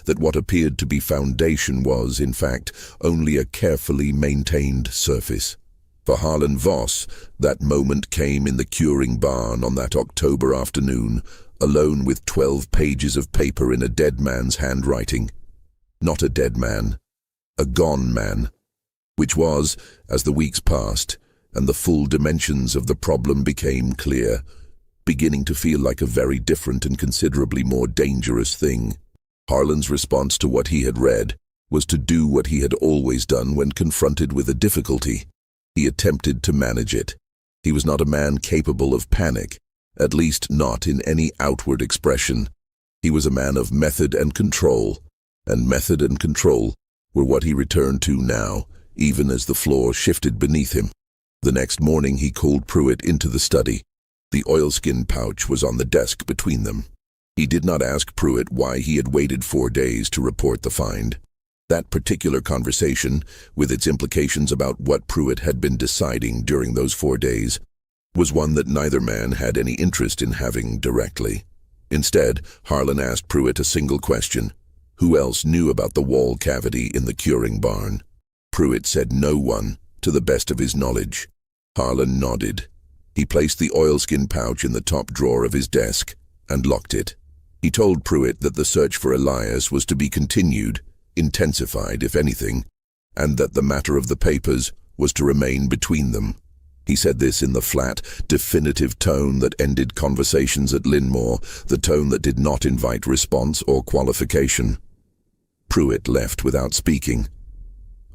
that what appeared to be foundation was, in fact, only a carefully maintained surface. For Harlan Voss, that moment came in the curing barn on that October afternoon, alone with 12 pages of paper in a dead man's handwriting. Not a dead man, a gone man, which was, as the weeks passed and the full dimensions of the problem became clear, beginning to feel like a very different and considerably more dangerous thing. Harlan's response to what he had read, was to do what he had always done when confronted with a difficulty. He attempted to manage it. He was not a man capable of panic, at least not in any outward expression. He was a man of method and control were what he returned to now, even as the floor shifted beneath him. The next morning he called Pruitt into the study. The oilskin pouch was on the desk between them. He did not ask Pruitt why he had waited 4 days to report the find. That particular conversation, with its implications about what Pruitt had been deciding during those 4 days, was one that neither man had any interest in having directly. Instead, Harland asked Pruitt a single question. Who else knew about the wall cavity in the curing barn? Pruitt said no one, to the best of his knowledge. Harland nodded. He placed the oilskin pouch in the top drawer of his desk and locked it. He told Pruitt that the search for Elias was to be continued, intensified if anything, and that the matter of the papers was to remain between them. He said this in the flat, definitive tone that ended conversations at Lynmore, the tone that did not invite response or qualification. Pruitt left without speaking.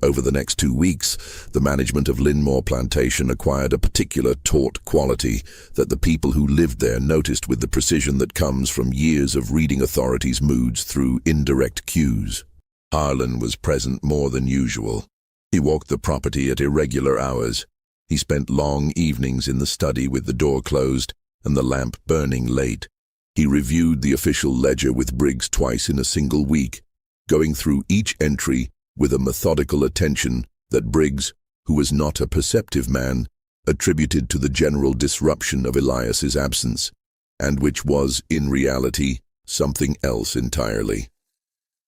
Over the next 2 weeks, the management of Lynmore Plantation acquired a particular taut quality that the people who lived there noticed with the precision that comes from years of reading authorities' moods through indirect cues. Harland was present more than usual. He walked the property at irregular hours. He spent long evenings in the study with the door closed and the lamp burning late. He reviewed the official ledger with Briggs twice in a single week, going through each entry with a methodical attention that Briggs, who was not a perceptive man, attributed to the general disruption of Elias's absence, and which was, in reality, something else entirely.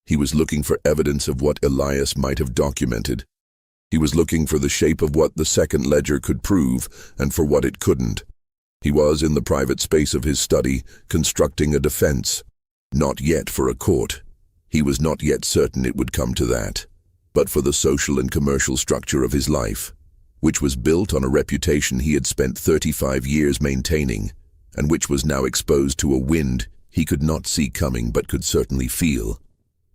He was looking for evidence of what Elias might have documented. He was looking for the shape of what the second ledger could prove and for what it couldn't. He was, in the private space of his study, constructing a defense. Not yet for a court. He was not yet certain it would come to that, but for the social and commercial structure of his life, which was built on a reputation he had spent 35 years maintaining, and which was now exposed to a wind he could not see coming but could certainly feel.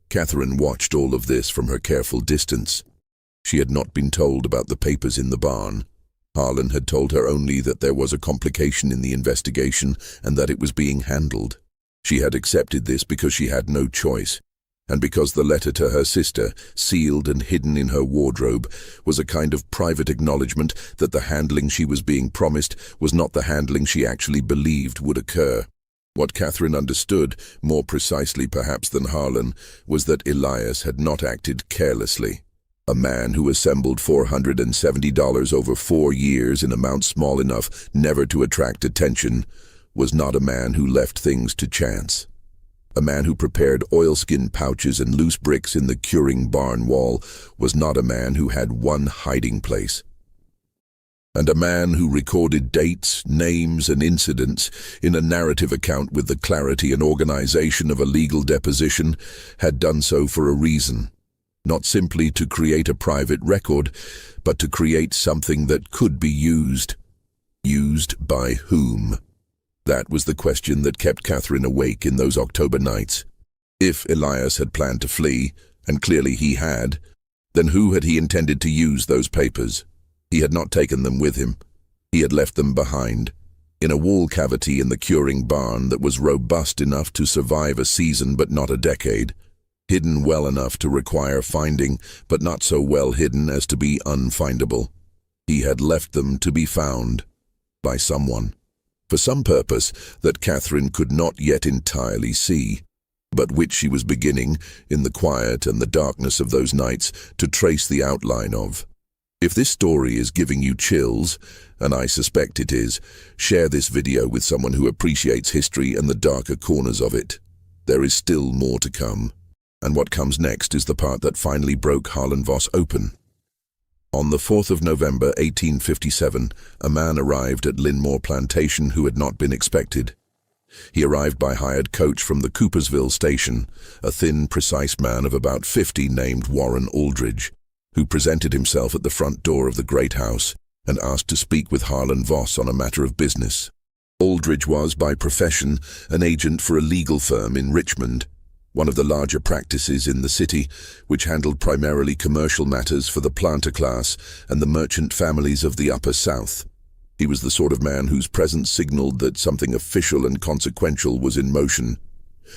Catherine watched all of this from her careful distance. She had not been told about the papers in the barn. Harland had told her only that there was a complication in the investigation and that it was being handled. She had accepted this because she had no choice, and because the letter to her sister, sealed and hidden in her wardrobe, was a kind of private acknowledgement that the handling she was being promised was not the handling she actually believed would occur. What Catherine understood, more precisely perhaps than Harland, was that Elias had not acted carelessly. A man who assembled $470 over 4 years in amounts small enough never to attract attention was not a man who left things to chance. A man who prepared oilskin pouches and loose bricks in the curing barn wall was not a man who had one hiding place. And a man who recorded dates, names, and incidents in a narrative account with the clarity and organization of a legal deposition had done so for a reason. Not simply to create a private record, but to create something that could be used. Used by whom? That was the question that kept Catherine awake in those October nights. If Elias had planned to flee, and clearly he had, then who had he intended to use those papers? He had not taken them with him. He had left them behind, in a wall cavity in the curing barn that was robust enough to survive a season but not a decade, hidden well enough to require finding, but not so well hidden as to be unfindable. He had left them to be found by someone, for some purpose that Catherine could not yet entirely see, but which she was beginning, in the quiet and the darkness of those nights, to trace the outline of. If this story is giving you chills, and I suspect it is, share this video with someone who appreciates history and the darker corners of it. There is still more to come, and what comes next is the part that finally broke Harland Voss open. On the 4th of November 1857, a man arrived at Lynmore Plantation who had not been expected. He arrived by hired coach from the Coopersville station, a thin, precise man of about 50 named Warren Aldridge, who presented himself at the front door of the great house and asked to speak with Harland Voss on a matter of business. Aldridge was, by profession, an agent for a legal firm in Richmond. one of the larger practices in the city, which handled primarily commercial matters for the planter class and the merchant families of the Upper South. He was the sort of man whose presence signaled that something official and consequential was in motion,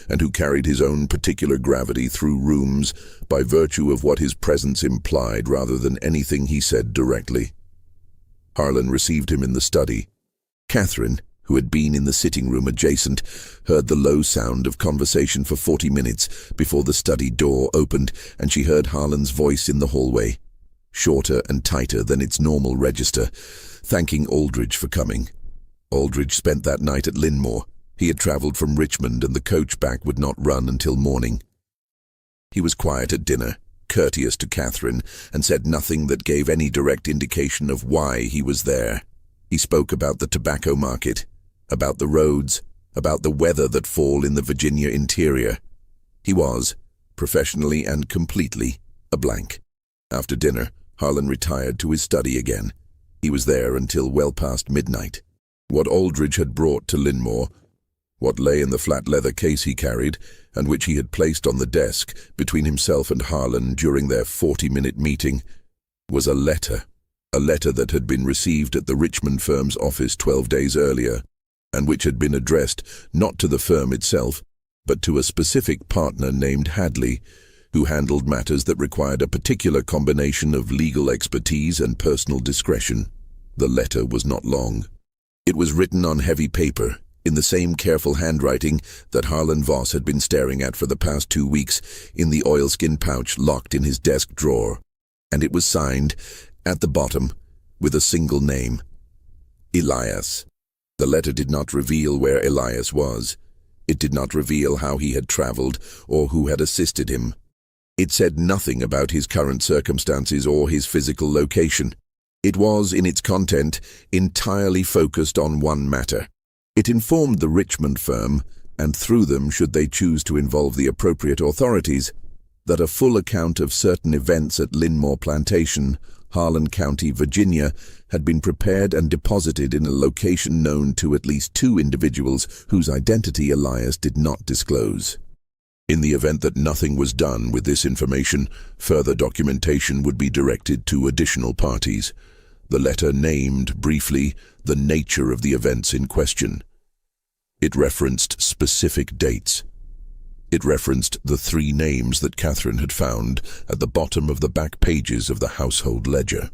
and who carried his own particular gravity through rooms by virtue of what his presence implied rather than anything he said directly. Harland received him in the study. Catherine, who had been in the sitting room adjacent, heard the low sound of conversation for 40 minutes before the study door opened, and she heard Harland's voice in the hallway, shorter and tighter than its normal register, thanking Aldridge for coming. Aldridge spent that night at Lynmore. He had travelled from Richmond, and the coach back would not run until morning. He was quiet at dinner, courteous to Catherine, and said nothing that gave any direct indication of why he was there. He spoke about the tobacco market, about the roads, about the weather that fall in the Virginia interior. He was, professionally and completely, a blank. After dinner, Harland retired to his study again. He was there until well past midnight. What Aldridge had brought to Lynmore, what lay in the flat leather case he carried, and which he had placed on the desk between himself and Harland during their 40-minute meeting, was a letter that had been received at the Richmond firm's office 12 days earlier, and which had been addressed not to the firm itself, but to a specific partner named Hadley, who handled matters that required a particular combination of legal expertise and personal discretion. The letter was not long. It was written on heavy paper, in the same careful handwriting that Harland Voss had been staring at for the past 2 weeks in the oilskin pouch locked in his desk drawer, and it was signed, at the bottom, with a single name: Elias. The letter did not reveal where Elias was. It did not reveal how he had travelled or who had assisted him. It said nothing about his current circumstances or his physical location. It was, in its content, entirely focused on one matter. It informed the Richmond firm, and through them, should they choose to involve the appropriate authorities, that a full account of certain events at Lynmore Plantation, Harland County, Virginia, had been prepared and deposited in a location known to at least 2 individuals whose identity Elias did not disclose. In the event that nothing was done with this information, further documentation would be directed to additional parties. The letter named, briefly, the nature of the events in question. It referenced specific dates. It referenced the 3 names that Catherine had found at the bottom of the back pages of the household ledger.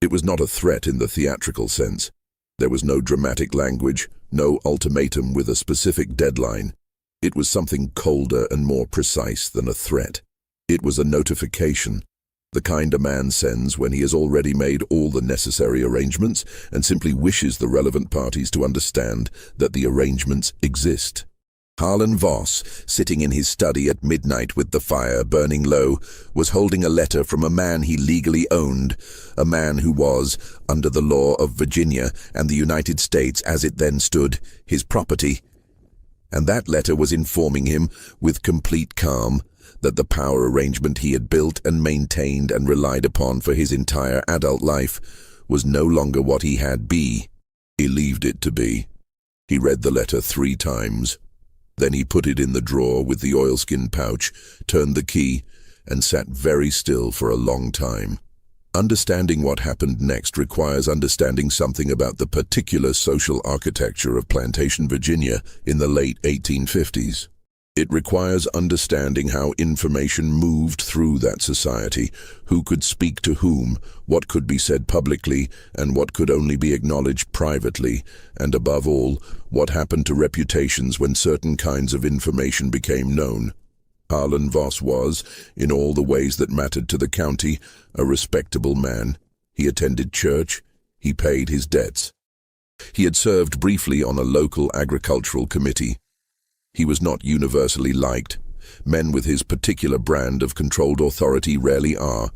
It was not a threat in the theatrical sense. There was no dramatic language, no ultimatum with a specific deadline. It was something colder and more precise than a threat. It was a notification, the kind a man sends when he has already made all the necessary arrangements and simply wishes the relevant parties to understand that the arrangements exist. Harland Voss, sitting in his study at midnight with the fire burning low, was holding a letter from a man he legally owned, a man who was, under the law of Virginia and the United States as it then stood, his property. And that letter was informing him, with complete calm, that the power arrangement he had built and maintained and relied upon for his entire adult life was no longer what he had believed it to be. He read the letter 3 times. Then he put it in the drawer with the oilskin pouch, turned the key, and sat very still for a long time. Understanding what happened next requires understanding something about the particular social architecture of Plantation, Virginia in the late 1850s. It requires understanding how information moved through that society, who could speak to whom, what could be said publicly, and what could only be acknowledged privately, and above all, what happened to reputations when certain kinds of information became known. Harland Voss was, in all the ways that mattered to the county, a respectable man. He attended church. He paid his debts. He had served briefly on a local agricultural committee. He was not universally liked. Men with his particular brand of controlled authority rarely are.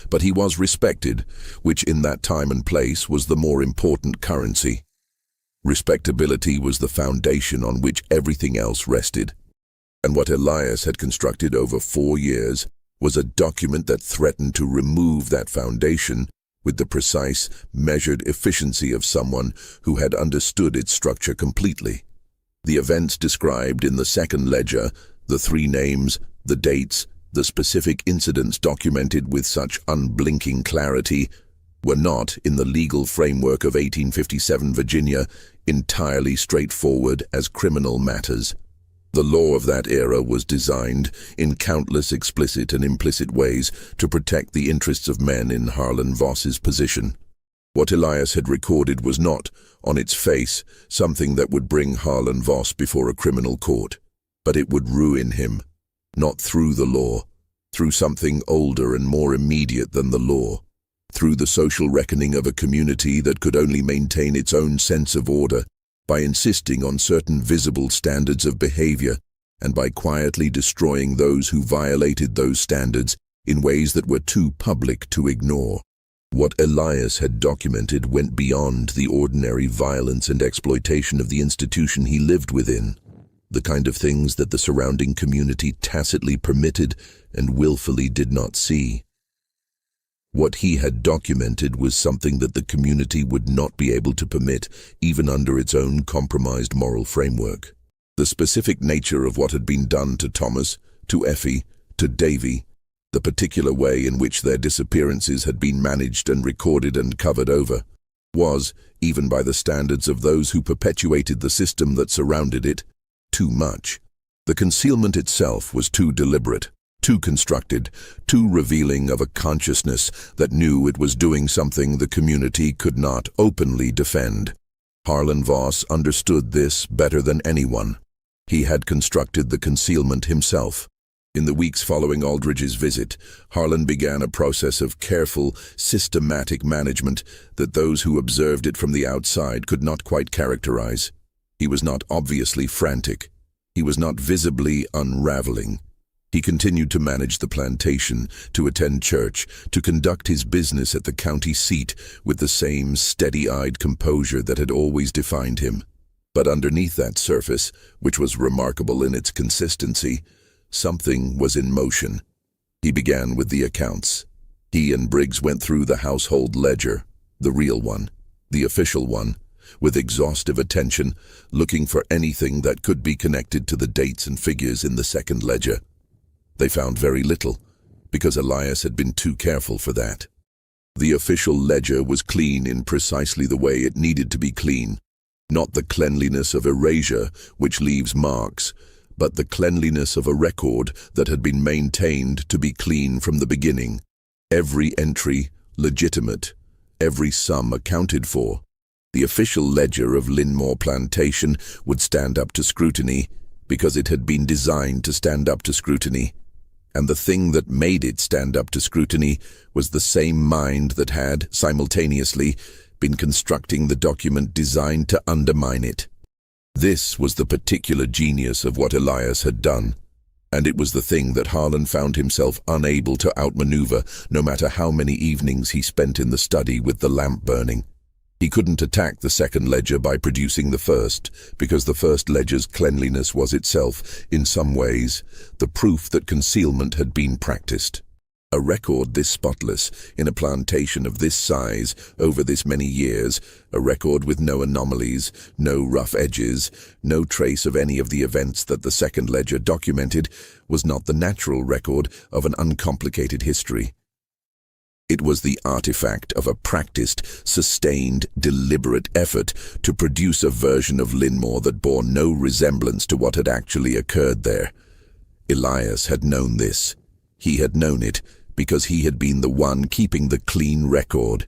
But he was respected, which in that time and place was the more important currency. Respectability was the foundation on which everything else rested. And what Elias had constructed over 4 years was a document that threatened to remove that foundation with the precise, measured efficiency of someone who had understood its structure completely. The events described in the second ledger, The 3 names, the dates, the specific incidents documented with such unblinking clarity were not, in the legal framework of 1857 Virginia, entirely straightforward as criminal matters. The law of that era was designed, in countless explicit and implicit ways, to protect the interests of men in Harland Voss's position. What Elias had recorded was not, on its face, something that would bring Harland Voss before a criminal court, but it would ruin him, not through the law, through something older and more immediate than the law, through the social reckoning of a community that could only maintain its own sense of order by insisting on certain visible standards of behavior and by quietly destroying those who violated those standards in ways that were too public to ignore. What Elias had documented went beyond the ordinary violence and exploitation of the institution he lived within, the kind of things that the surrounding community tacitly permitted and willfully did not see. What he had documented was something that the community would not be able to permit, even under its own compromised moral framework. The specific nature of what had been done to Thomas, to Effie, to Davy, the particular way in which their disappearances had been managed and recorded and covered over, was, even by the standards of those who perpetuated the system that surrounded it, too much. The concealment itself was too deliberate, too constructed, too revealing of a consciousness that knew it was doing something the community could not openly defend. Harland Voss understood this better than anyone. He had constructed the concealment himself. In the weeks following Aldridge's visit, Harland began a process of careful, systematic management that those who observed it from the outside could not quite characterize. He was not obviously frantic. He was not visibly unraveling. He continued to manage the plantation, to attend church, to conduct his business at the county seat with the same steady-eyed composure that had always defined him. But underneath that surface, which was remarkable in its consistency, something was in motion. He began with the accounts. He and Briggs went through the household ledger, the real one, the official one, with exhaustive attention, looking for anything that could be connected to the dates and figures in the second ledger. They found very little, because Elias had been too careful for that. The official ledger was clean in precisely the way it needed to be clean, not the cleanliness of erasure, which leaves marks, but the cleanliness of a record that had been maintained to be clean from the beginning. Every entry legitimate, every sum accounted for. The official ledger of Lynmore Plantation would stand up to scrutiny because it had been designed to stand up to scrutiny. And the thing that made it stand up to scrutiny was the same mind that had, simultaneously, been constructing the document designed to undermine it. This was the particular genius of what Elias had done, and it was the thing that Harland found himself unable to outmaneuver, no matter how many evenings he spent in the study with the lamp burning. He couldn't attack the second ledger by producing the first, because the first ledger's cleanliness was itself, in some ways, the proof that concealment had been practiced. A record this spotless, in a plantation of this size, over this many years, a record with no anomalies, no rough edges, no trace of any of the events that the second ledger documented, was not the natural record of an uncomplicated history. It was the artifact of a practiced, sustained, deliberate effort to produce a version of Lynmore that bore no resemblance to what had actually occurred there. Elias had known this. He had known it because he had been the one keeping the clean record.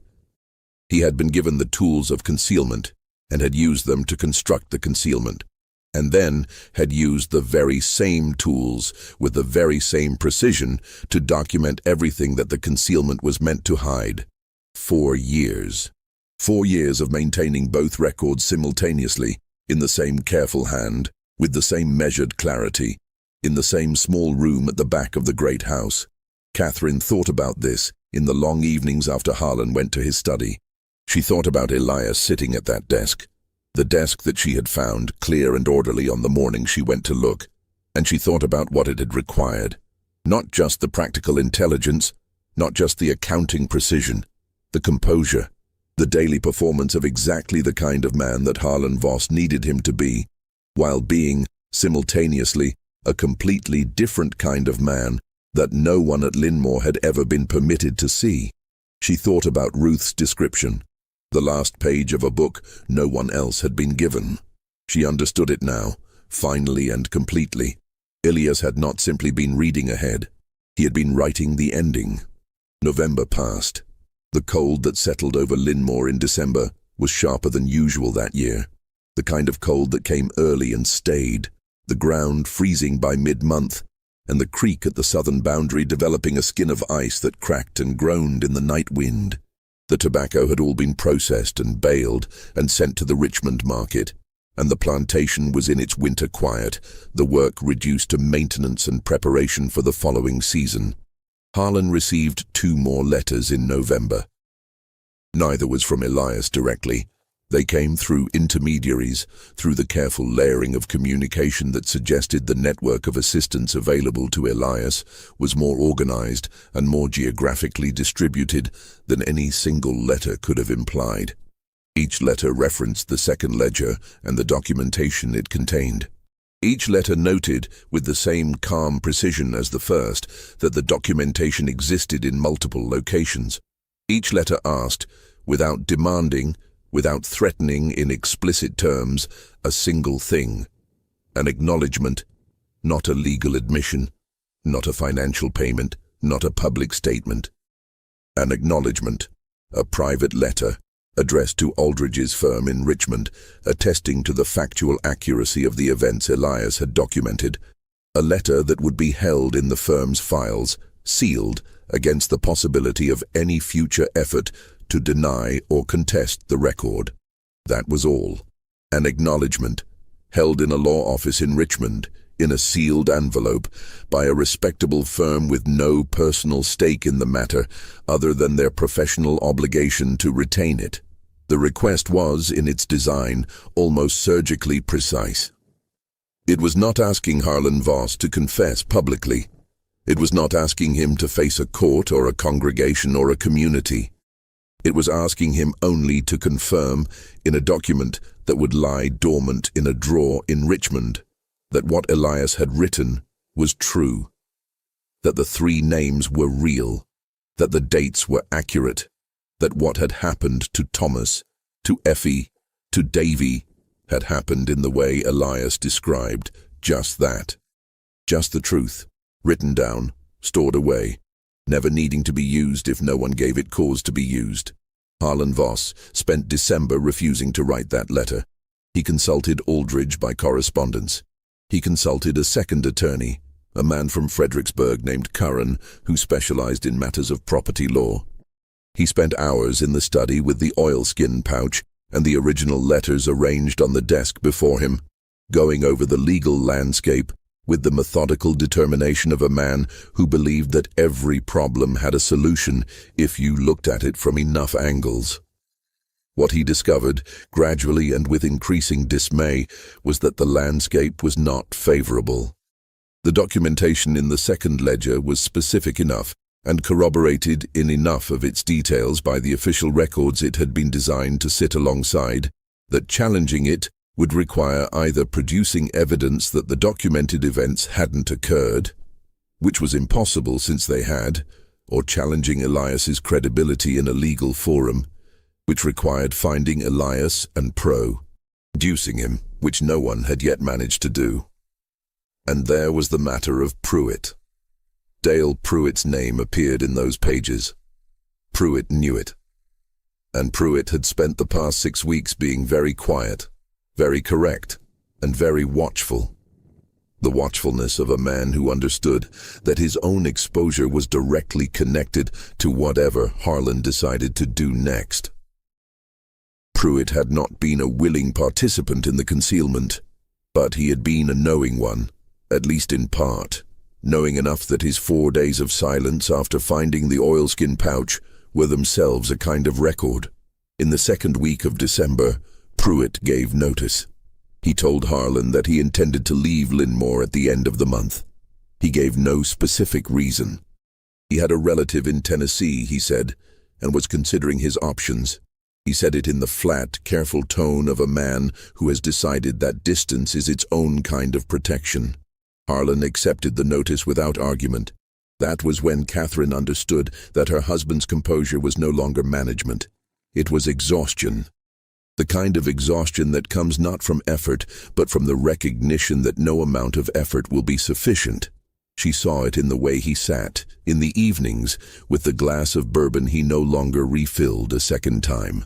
He had been given the tools of concealment and had used them to construct the concealment, and then had used the very same tools with the very same precision to document everything that the concealment was meant to hide. 4 years. 4 years of maintaining both records simultaneously, in the same careful hand, with the same measured clarity, in the same small room at the back of the great house. Catherine thought about this in the long evenings after Harland went to his study. She thought about Elias sitting at that desk, the desk that she had found clear and orderly on the morning she went to look, and she thought about what it had required. Not just the practical intelligence, not just the accounting precision, the composure, the daily performance of exactly the kind of man that Harland Voss needed him to be, while being, simultaneously, a completely different kind of man that no one at Lynmore had ever been permitted to see. She thought about Ruth's description, the last page of a book no one else had been given. She understood it now, finally and completely. Elias had not simply been reading ahead. He had been writing the ending. November passed. The cold that settled over Lynmore in December was sharper than usual that year. The kind of cold that came early and stayed, the ground freezing by mid-month, and the creek at the southern boundary developing a skin of ice that cracked and groaned in the night wind. The tobacco had all been processed and baled and sent to the Richmond market, and the plantation was in its winter quiet, the work reduced to maintenance and preparation for the following season. Harland received 2 more letters in November. Neither was from Elias directly. They came through intermediaries, through the careful layering of communication that suggested the network of assistance available to Elias was more organized and more geographically distributed than any single letter could have implied. Each letter referenced the second ledger and the documentation it contained. Each letter noted, with the same calm precision as the first, that the documentation existed in multiple locations. Each letter asked, without demanding, without threatening in explicit terms, a single thing: an acknowledgement, not a legal admission, not a financial payment, not a public statement. An acknowledgement, a private letter, addressed to Aldridge's firm in Richmond, attesting to the factual accuracy of the events Elias had documented. A letter that would be held in the firm's files, sealed against the possibility of any future effort to deny or contest the record. That was all. An acknowledgement, held in a law office in Richmond, in a sealed envelope, by a respectable firm with no personal stake in the matter other than their professional obligation to retain it. The request was, in its design, almost surgically precise. It was not asking Harland Voss to confess publicly. It was not asking him to face a court or a congregation or a community. It was asking him only to confirm, in a document that would lie dormant in a drawer in Richmond, that what Elias had written was true, that the 3 names were real, that the dates were accurate, that what had happened to Thomas, to Effie, to Davy, had happened in the way Elias described. Just that. Just the truth, written down, stored away, never needing to be used if no one gave it cause to be used. Harland Voss spent December refusing to write that letter. He consulted Aldridge by correspondence. He consulted a second attorney, a man from Fredericksburg named Curran, who specialized in matters of property law. He spent hours in the study with the oilskin pouch and the original letters arranged on the desk before him, going over the legal landscape with the methodical determination of a man who believed that every problem had a solution if you looked at it from enough angles. What he discovered, gradually and with increasing dismay, was that the landscape was not favorable. The documentation in the second ledger was specific enough and corroborated in enough of its details by the official records it had been designed to sit alongside, that challenging it would require either producing evidence that the documented events hadn't occurred, which was impossible since they had, or challenging Elias's credibility in a legal forum, which required finding Elias and producing him, which no one had yet managed to do. And there was the matter of Pruitt. Dale Pruitt's name appeared in those pages. Pruitt knew it. And Pruitt had spent the past 6 weeks being very quiet, very correct, and very watchful. The watchfulness of a man who understood that his own exposure was directly connected to whatever Harland decided to do next. Pruitt had not been a willing participant in the concealment, but he had been a knowing one, at least in part, knowing enough that his 4 days of silence after finding the oilskin pouch were themselves a kind of record. In the second week of December, Pruitt gave notice. He told Harland that he intended to leave Lynmore at the end of the month. He gave no specific reason. He had a relative in Tennessee, he said, and was considering his options. He said it in the flat, careful tone of a man who has decided that distance is its own kind of protection. Harlan accepted the notice without argument. That was when Catherine understood that her husband's composure was no longer management. It was exhaustion. The kind of exhaustion that comes not from effort, but from the recognition that no amount of effort will be sufficient. She saw it in the way he sat, in the evenings, with the glass of bourbon he no longer refilled a second time.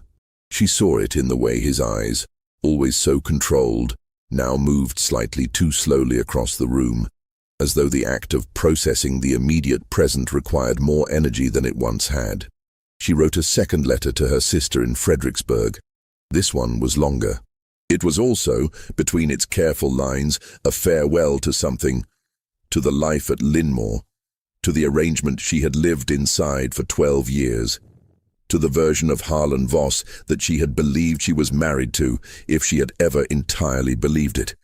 She saw it in the way his eyes, always so controlled, now moved slightly too slowly across the room, as though the act of processing the immediate present required more energy than it once had. She wrote a second letter to her sister in Fredericksburg. This one was longer. It was also, between its careful lines, a farewell to something, to the life at Lynmore, to the arrangement she had lived inside for 12 years, to the version of Harland Voss that she had believed she was married to, if she had ever entirely believed it.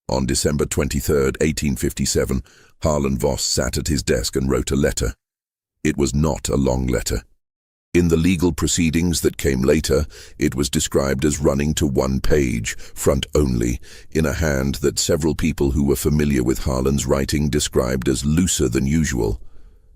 On December 23, 1857, Harland Voss sat at his desk and wrote a letter. It was not a long letter. In the legal proceedings that came later, it was described as running to one page, front only, in a hand that several people who were familiar with Harland's writing described as looser than usual.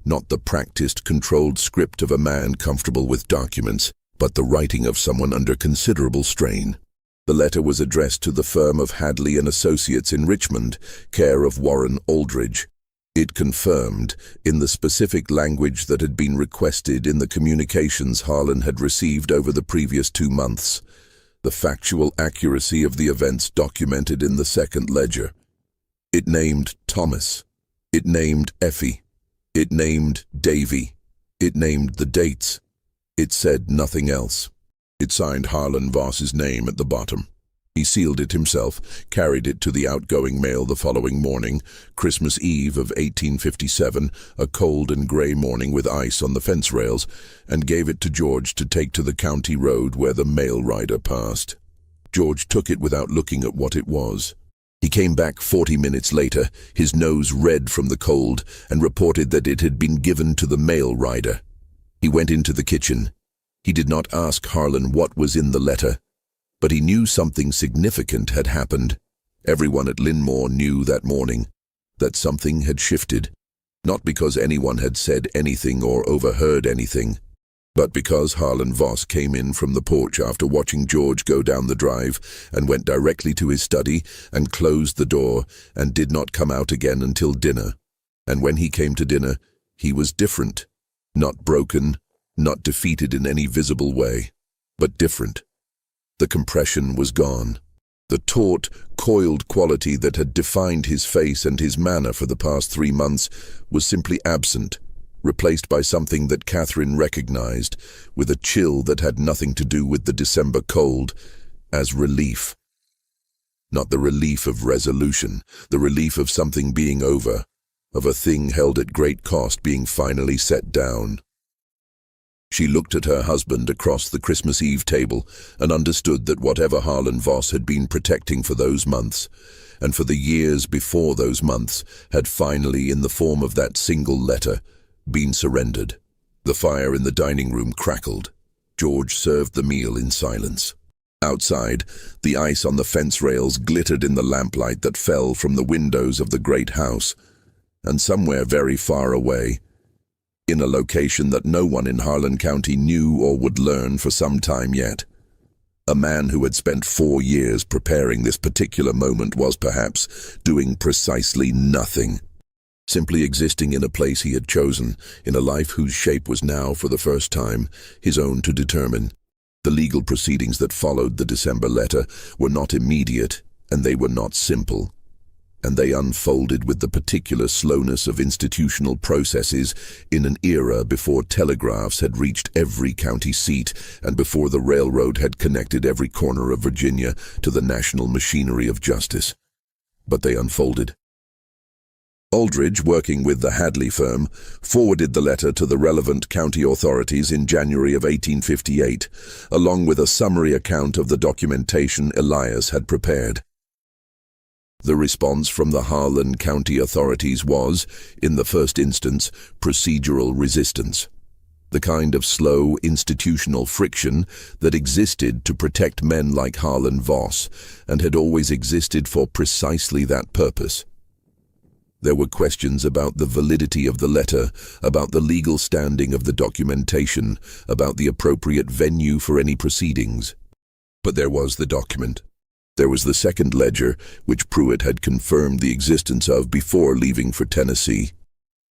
Not the practiced, controlled script of a man comfortable with documents, but the writing of someone under considerable strain. The letter was addressed to the firm of Hadley and Associates in Richmond, care of Warren Aldridge. It confirmed, in the specific language that had been requested in the communications Harlan had received over the previous 2 months, the factual accuracy of the events documented in the second ledger. It named Thomas. It named Effie. It named Davy. It named the dates. It said nothing else. It signed Harland Voss's name at the bottom. He sealed it himself, carried it to the outgoing mail the following morning, Christmas Eve of 1857, a cold and grey morning with ice on the fence rails, and gave it to George to take to the county road where the mail rider passed. George took it without looking at what it was. He came back 40 minutes later, his nose red from the cold, and reported that it had been given to the mail rider. He went into the kitchen. He did not ask Harlan what was in the letter, but he knew something significant had happened. Everyone at Lynmore knew that morning that something had shifted, not because anyone had said anything or overheard anything, but because Harland Voss came in from the porch after watching George go down the drive and went directly to his study and closed the door and did not come out again until dinner. And when he came to dinner, he was different, not broken, not defeated in any visible way, but different. The compression was gone. The taut, coiled quality that had defined his face and his manner for the past 3 months was simply absent, replaced by something that Catherine recognized, with a chill that had nothing to do with the December cold, as relief. Not the relief of resolution, the relief of something being over, of a thing held at great cost being finally set down. She looked at her husband across the Christmas Eve table and understood that whatever Harland Voss had been protecting for those months, and for the years before those months, had finally, in the form of that single letter, been surrendered. The fire in the dining room crackled. George served the meal in silence. Outside, the ice on the fence rails glittered in the lamplight that fell from the windows of the great house, and somewhere very far away, in a location that no one in Harland County knew or would learn for some time yet, a man who had spent 4 years preparing this particular moment was perhaps doing precisely nothing, simply existing in a place he had chosen, in a life whose shape was now, for the first time, his own to determine. The legal proceedings that followed the December letter were not immediate, and they were not simple, and they unfolded with the particular slowness of institutional processes in an era before telegraphs had reached every county seat and before the railroad had connected every corner of Virginia to the national machinery of justice. But they unfolded. Aldridge, working with the Hadley firm, forwarded the letter to the relevant county authorities in January of 1858, along with a summary account of the documentation Elias had prepared. The response from the Harland County authorities was, in the first instance, procedural resistance, the kind of slow institutional friction that existed to protect men like Harland Voss and had always existed for precisely that purpose. There were questions about the validity of the letter, about the legal standing of the documentation, about the appropriate venue for any proceedings. But there was the document. There was the second ledger, which Pruitt had confirmed the existence of before leaving for Tennessee,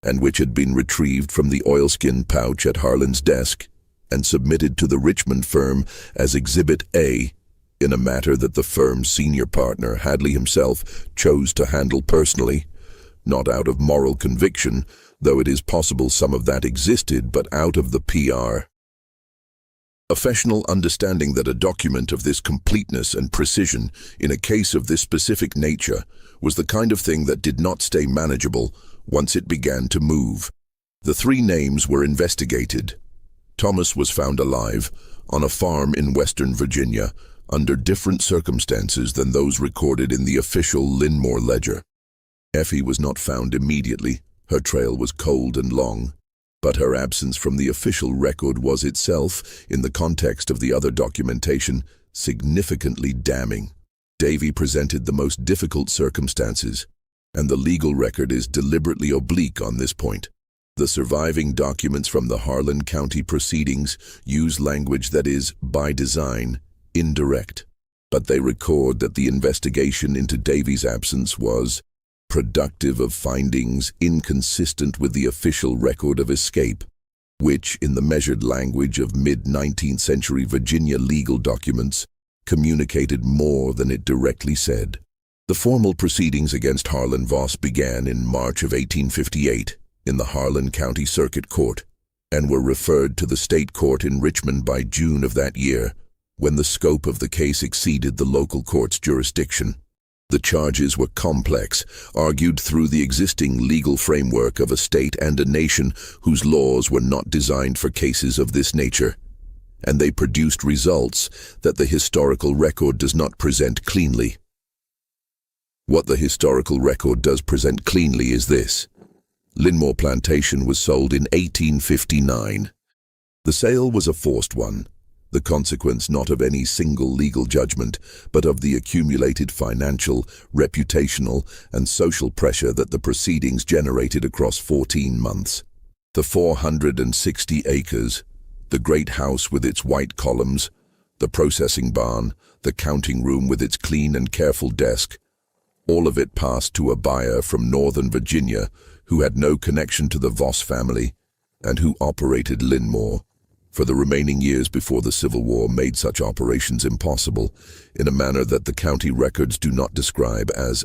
and which had been retrieved from the oilskin pouch at Harland's desk and submitted to the Richmond firm as Exhibit A, in a matter that the firm's senior partner, Hadley himself, chose to handle personally, not out of moral conviction, though it is possible some of that existed, but out of the PR. Professional understanding that a document of this completeness and precision in a case of this specific nature was the kind of thing that did not stay manageable once it began to move. The three names were investigated. Thomas was found alive on a farm in Western Virginia under different circumstances than those recorded in the official Lynmore ledger. Effie was not found immediately. Her trail was cold and long, but her absence from the official record was itself, in the context of the other documentation, significantly damning. Davy presented the most difficult circumstances, and the legal record is deliberately oblique on this point. The surviving documents from the Harland County proceedings use language that is, by design, indirect, but they record that the investigation into Davy's absence was productive of findings inconsistent with the official record of escape, which, in the measured language of mid-19th century Virginia legal documents, communicated more than it directly said. The formal proceedings against Harland Voss began in March of 1858 in the Harland County Circuit Court, and were referred to the state court in Richmond by June of that year, when the scope of the case exceeded the local court's jurisdiction. The charges were complex, argued through the existing legal framework of a state and a nation whose laws were not designed for cases of this nature, and they produced results that the historical record does not present cleanly. What the historical record does present cleanly is this: Lynmore Plantation was sold in 1859. The sale was a forced one, the consequence not of any single legal judgment, but of the accumulated financial, reputational, and social pressure that the proceedings generated across 14 months. The 460 acres, the great house with its white columns, the processing barn, the counting room with its clean and careful desk, all of it passed to a buyer from Northern Virginia who had no connection to the Voss family and who operated Lynmore for the remaining years before the Civil War made such operations impossible in a manner that the county records do not describe as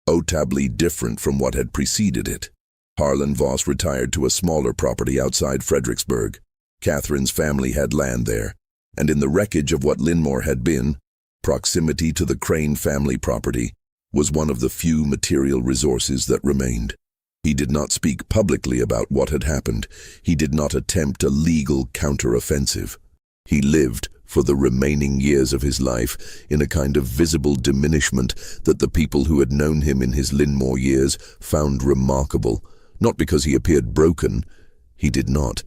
notably different from what had preceded it. Harland Voss retired to a smaller property outside Fredericksburg. Catherine's family had land there, and in the wreckage of what Lynmore had been, proximity to the Crane family property was one of the few material resources that remained. He did not speak publicly about what had happened. He did not attempt a legal counteroffensive. He lived for the remaining years of his life in a kind of visible diminishment that the people who had known him in his Lynmore years found remarkable, not because he appeared broken, he did not,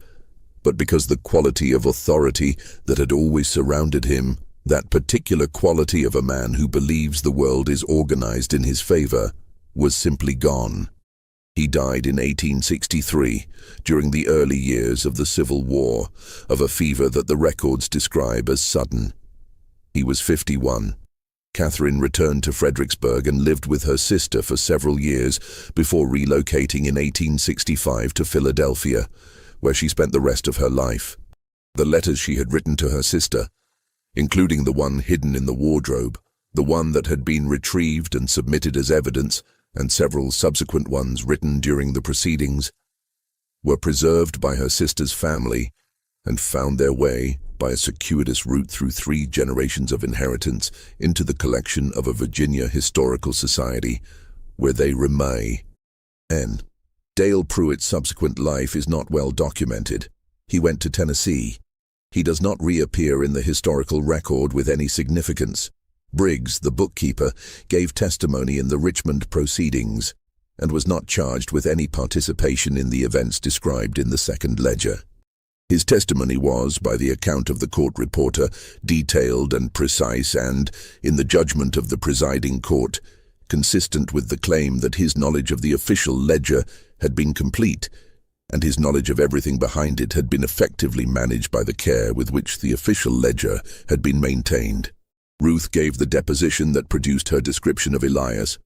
but because the quality of authority that had always surrounded him, that particular quality of a man who believes the world is organized in his favor, was simply gone. He died in 1863, during the early years of the Civil War, of a fever that the records describe as sudden. He was 51. Catherine returned to Fredericksburg and lived with her sister for several years before relocating in 1865 to Philadelphia, where she spent the rest of her life. The letters she had written to her sister, including the one hidden in the wardrobe, the one that had been retrieved and submitted as evidence, and several subsequent ones written during the proceedings, were preserved by her sister's family and found their way by a circuitous route through 3 generations of inheritance into the collection of a Virginia Historical Society, where they remain. Dale Pruitt's subsequent life is not well documented. He went to Tennessee. He does not reappear in the historical record with any significance. Briggs, the bookkeeper, gave testimony in the Richmond proceedings and was not charged with any participation in the events described in the second ledger. His testimony was, by the account of the court reporter, detailed and precise and, in the judgment of the presiding court, consistent with the claim that his knowledge of the official ledger had been complete, and his knowledge of everything behind it had been effectively managed by the care with which the official ledger had been maintained. Ruth gave the deposition that produced her description of Elias,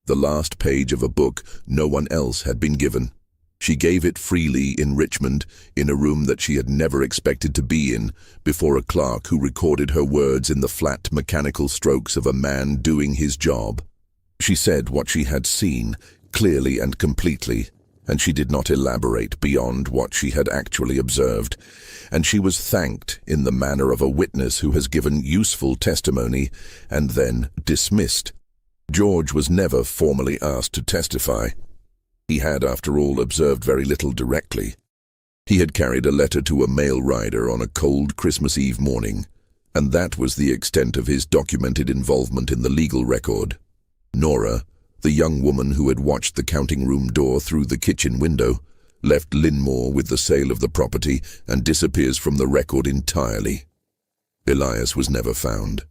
the last page of a book no one else had been given. She gave it freely in Richmond, in a room that she had never expected to be in, before a clerk who recorded her words in the flat mechanical strokes of a man doing his job. She said what she had seen, clearly and completely, and she did not elaborate beyond what she had actually observed, and she was thanked in the manner of a witness who has given useful testimony and then dismissed. George was never formally asked to testify. He had, after all, observed very little directly. He had carried a letter to a mail rider on a cold Christmas Eve morning, and that was the extent of his documented involvement in the legal record. Nora, the young woman who had watched the counting room door through the kitchen window, left Lynmore with the sale of the property and disappears from the record entirely. Elias was never found.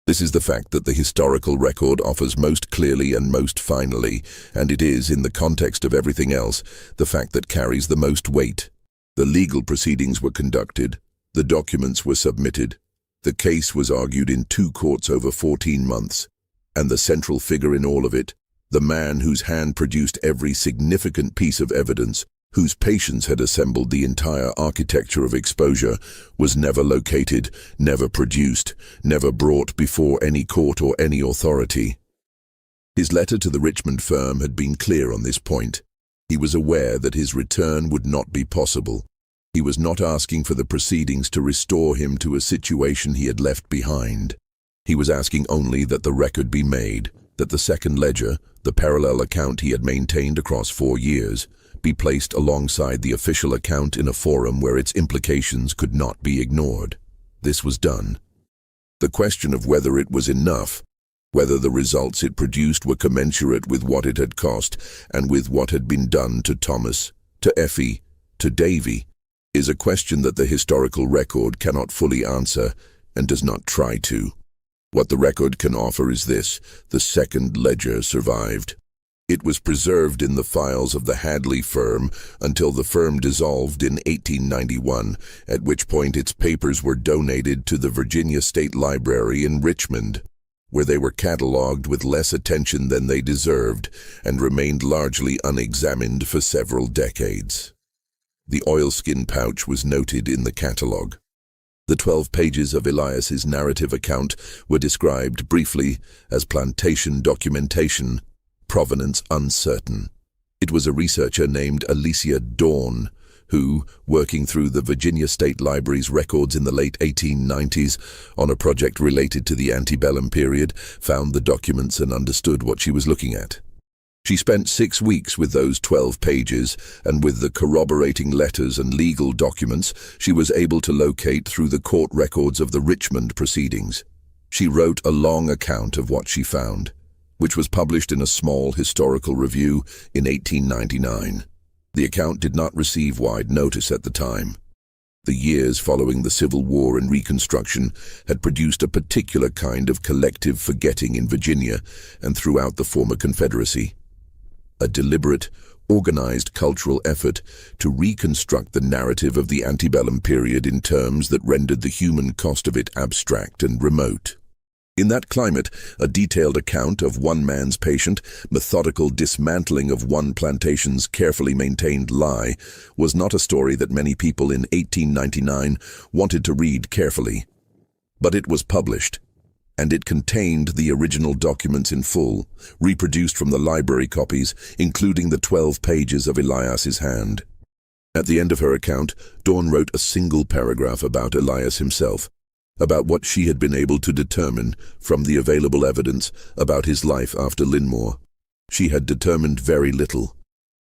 This is the fact that the historical record offers most clearly and most finally, and it is, in the context of everything else, the fact that carries the most weight. The legal proceedings were conducted, the documents were submitted, the case was argued in 2 courts over 14 months, and the central figure in all of it, the man whose hand produced every significant piece of evidence, whose patience had assembled the entire architecture of exposure, was never located, never produced, never brought before any court or any authority. His letter to the Richmond firm had been clear on this point. He was aware that his return would not be possible. He was not asking for the proceedings to restore him to a situation he had left behind. He was asking only that the record be made, that the second ledger, the parallel account he had maintained across 4 years, be placed alongside the official account in a forum where its implications could not be ignored. This was done. The question of whether it was enough, whether the results it produced were commensurate with what it had cost and with what had been done to Thomas, to Effie, to Davy, is a question that the historical record cannot fully answer and does not try to. What the record can offer is this: the second ledger survived. It was preserved in the files of the Hadley firm until the firm dissolved in 1891, at which point its papers were donated to the Virginia State Library in Richmond, where they were catalogued with less attention than they deserved and remained largely unexamined for several decades. The oilskin pouch was noted in the catalogue. The 12 pages of Elias's narrative account were described briefly as plantation documentation, provenance uncertain. It was a researcher named Alicia Dawn who, working through the Virginia State Library's records in the late 1890s on a project related to the antebellum period, found the documents and understood what she was looking at. She spent 6 weeks with those 12 pages, and with the corroborating letters and legal documents she was able to locate through the court records of the Richmond proceedings. She wrote a long account of what she found, which was published in a small historical review in 1899. The account did not receive wide notice at the time. The years following the Civil War and Reconstruction had produced a particular kind of collective forgetting in Virginia and throughout the former Confederacy. A deliberate, organized cultural effort to reconstruct the narrative of the antebellum period in terms that rendered the human cost of it abstract and remote. In that climate, a detailed account of one man's patient, methodical dismantling of one plantation's carefully maintained lie, was not a story that many people in 1899 wanted to read carefully. But it was published, and it contained the original documents in full, reproduced from the library copies, including the 12 pages of Elias's hand. At the end of her account, Dawn wrote a single paragraph about Elias himself, about what she had been able to determine from the available evidence about his life after Lynmore. She had determined very little.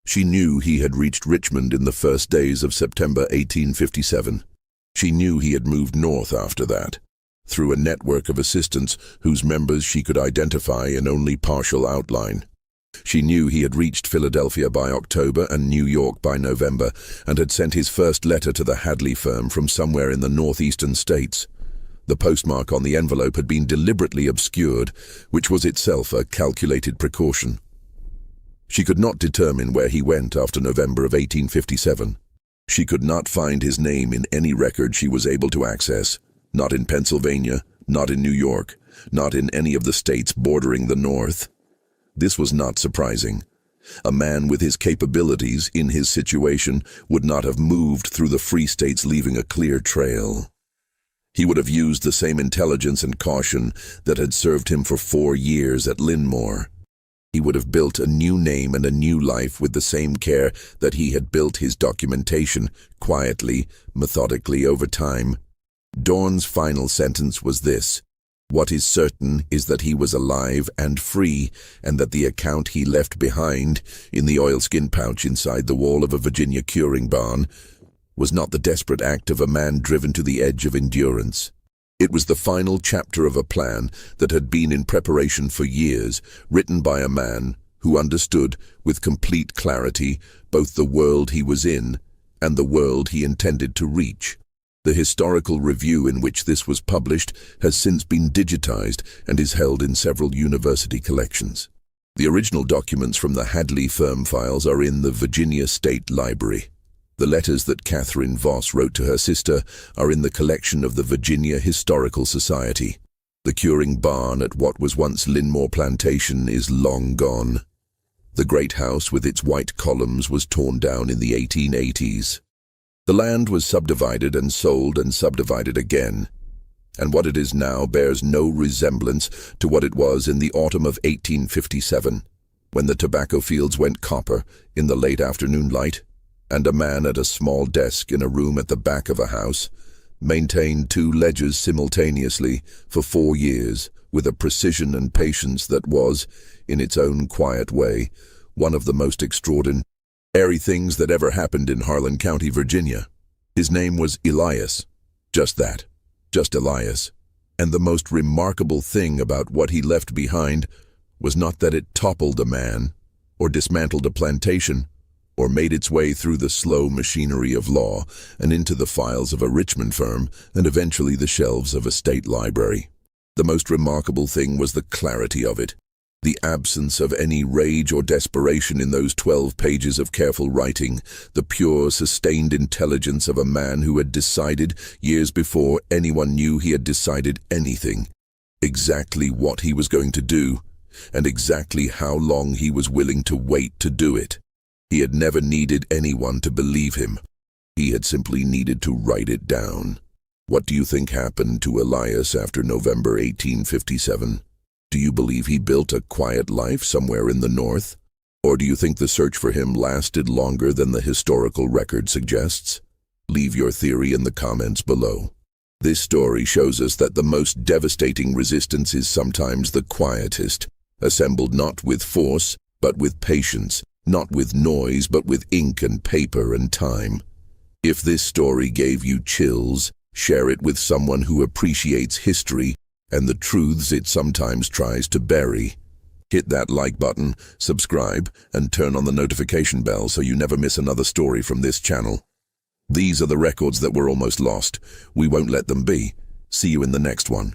She knew he had reached Richmond in the first days of September 1857. She knew he had moved north after that, through a network of assistants whose members she could identify in only partial outline. She knew he had reached Philadelphia by October and New York by November, and had sent his first letter to the Hadley firm from somewhere in the northeastern states. The postmark on the envelope had been deliberately obscured, which was itself a calculated precaution. She could not determine where he went after November of 1857. She could not find his name in any record she was able to access, not in Pennsylvania, not in New York, not in any of the states bordering the North. This was not surprising. A man with his capabilities in his situation would not have moved through the free states leaving a clear trail. He would have used the same intelligence and caution that had served him for 4 years at Lynmore. He would have built a new name and a new life with the same care that he had built his documentation, quietly, methodically over time. Dorn's final sentence was this: "What is certain is that he was alive and free, and that the account he left behind, in the oilskin pouch inside the wall of a Virginia curing barn, was not the desperate act of a man driven to the edge of endurance. It was the final chapter of a plan that had been in preparation for years, written by a man who understood with complete clarity both the world he was in and the world he intended to reach." The historical review in which this was published has since been digitized and is held in several university collections. The original documents from the Hadley firm files are in the Virginia State Library. The letters that Catherine Voss wrote to her sister are in the collection of the Virginia Historical Society. The curing barn at what was once Lynmore Plantation is long gone. The great house with its white columns was torn down in the 1880s. The land was subdivided and sold and subdivided again, and what it is now bears no resemblance to what it was in the autumn of 1857, when the tobacco fields went copper in the late afternoon light, and a man at a small desk in a room at the back of a house maintained 2 ledgers simultaneously for 4 years with a precision and patience that was, in its own quiet way, one of the most extraordinary things that ever happened in Harland County, Virginia. His name was Elias. Just that. Just Elias. And the most remarkable thing about what he left behind was not that it toppled a man, or dismantled a plantation, or made its way through the slow machinery of law and into the files of a Richmond firm and eventually the shelves of a state library. The most remarkable thing was the clarity of it. The absence of any rage or desperation in those 12 pages of careful writing, the pure, sustained intelligence of a man who had decided, years before anyone knew he had decided anything, exactly what he was going to do, and exactly how long he was willing to wait to do it. He had never needed anyone to believe him. He had simply needed to write it down. What do you think happened to Elias after November 1857? Do you believe he built a quiet life somewhere in the North? Or do you think the search for him lasted longer than the historical record suggests? Leave your theory in the comments below. This story shows us that the most devastating resistance is sometimes the quietest, assembled not with force, but with patience, not with noise, but with ink and paper and time. If this story gave you chills, share it with someone who appreciates history and the truths it sometimes tries to bury. Hit that like button, subscribe, and turn on the notification bell so you never miss another story from this channel. These are the records that were almost lost. We won't let them be. See you in the next one.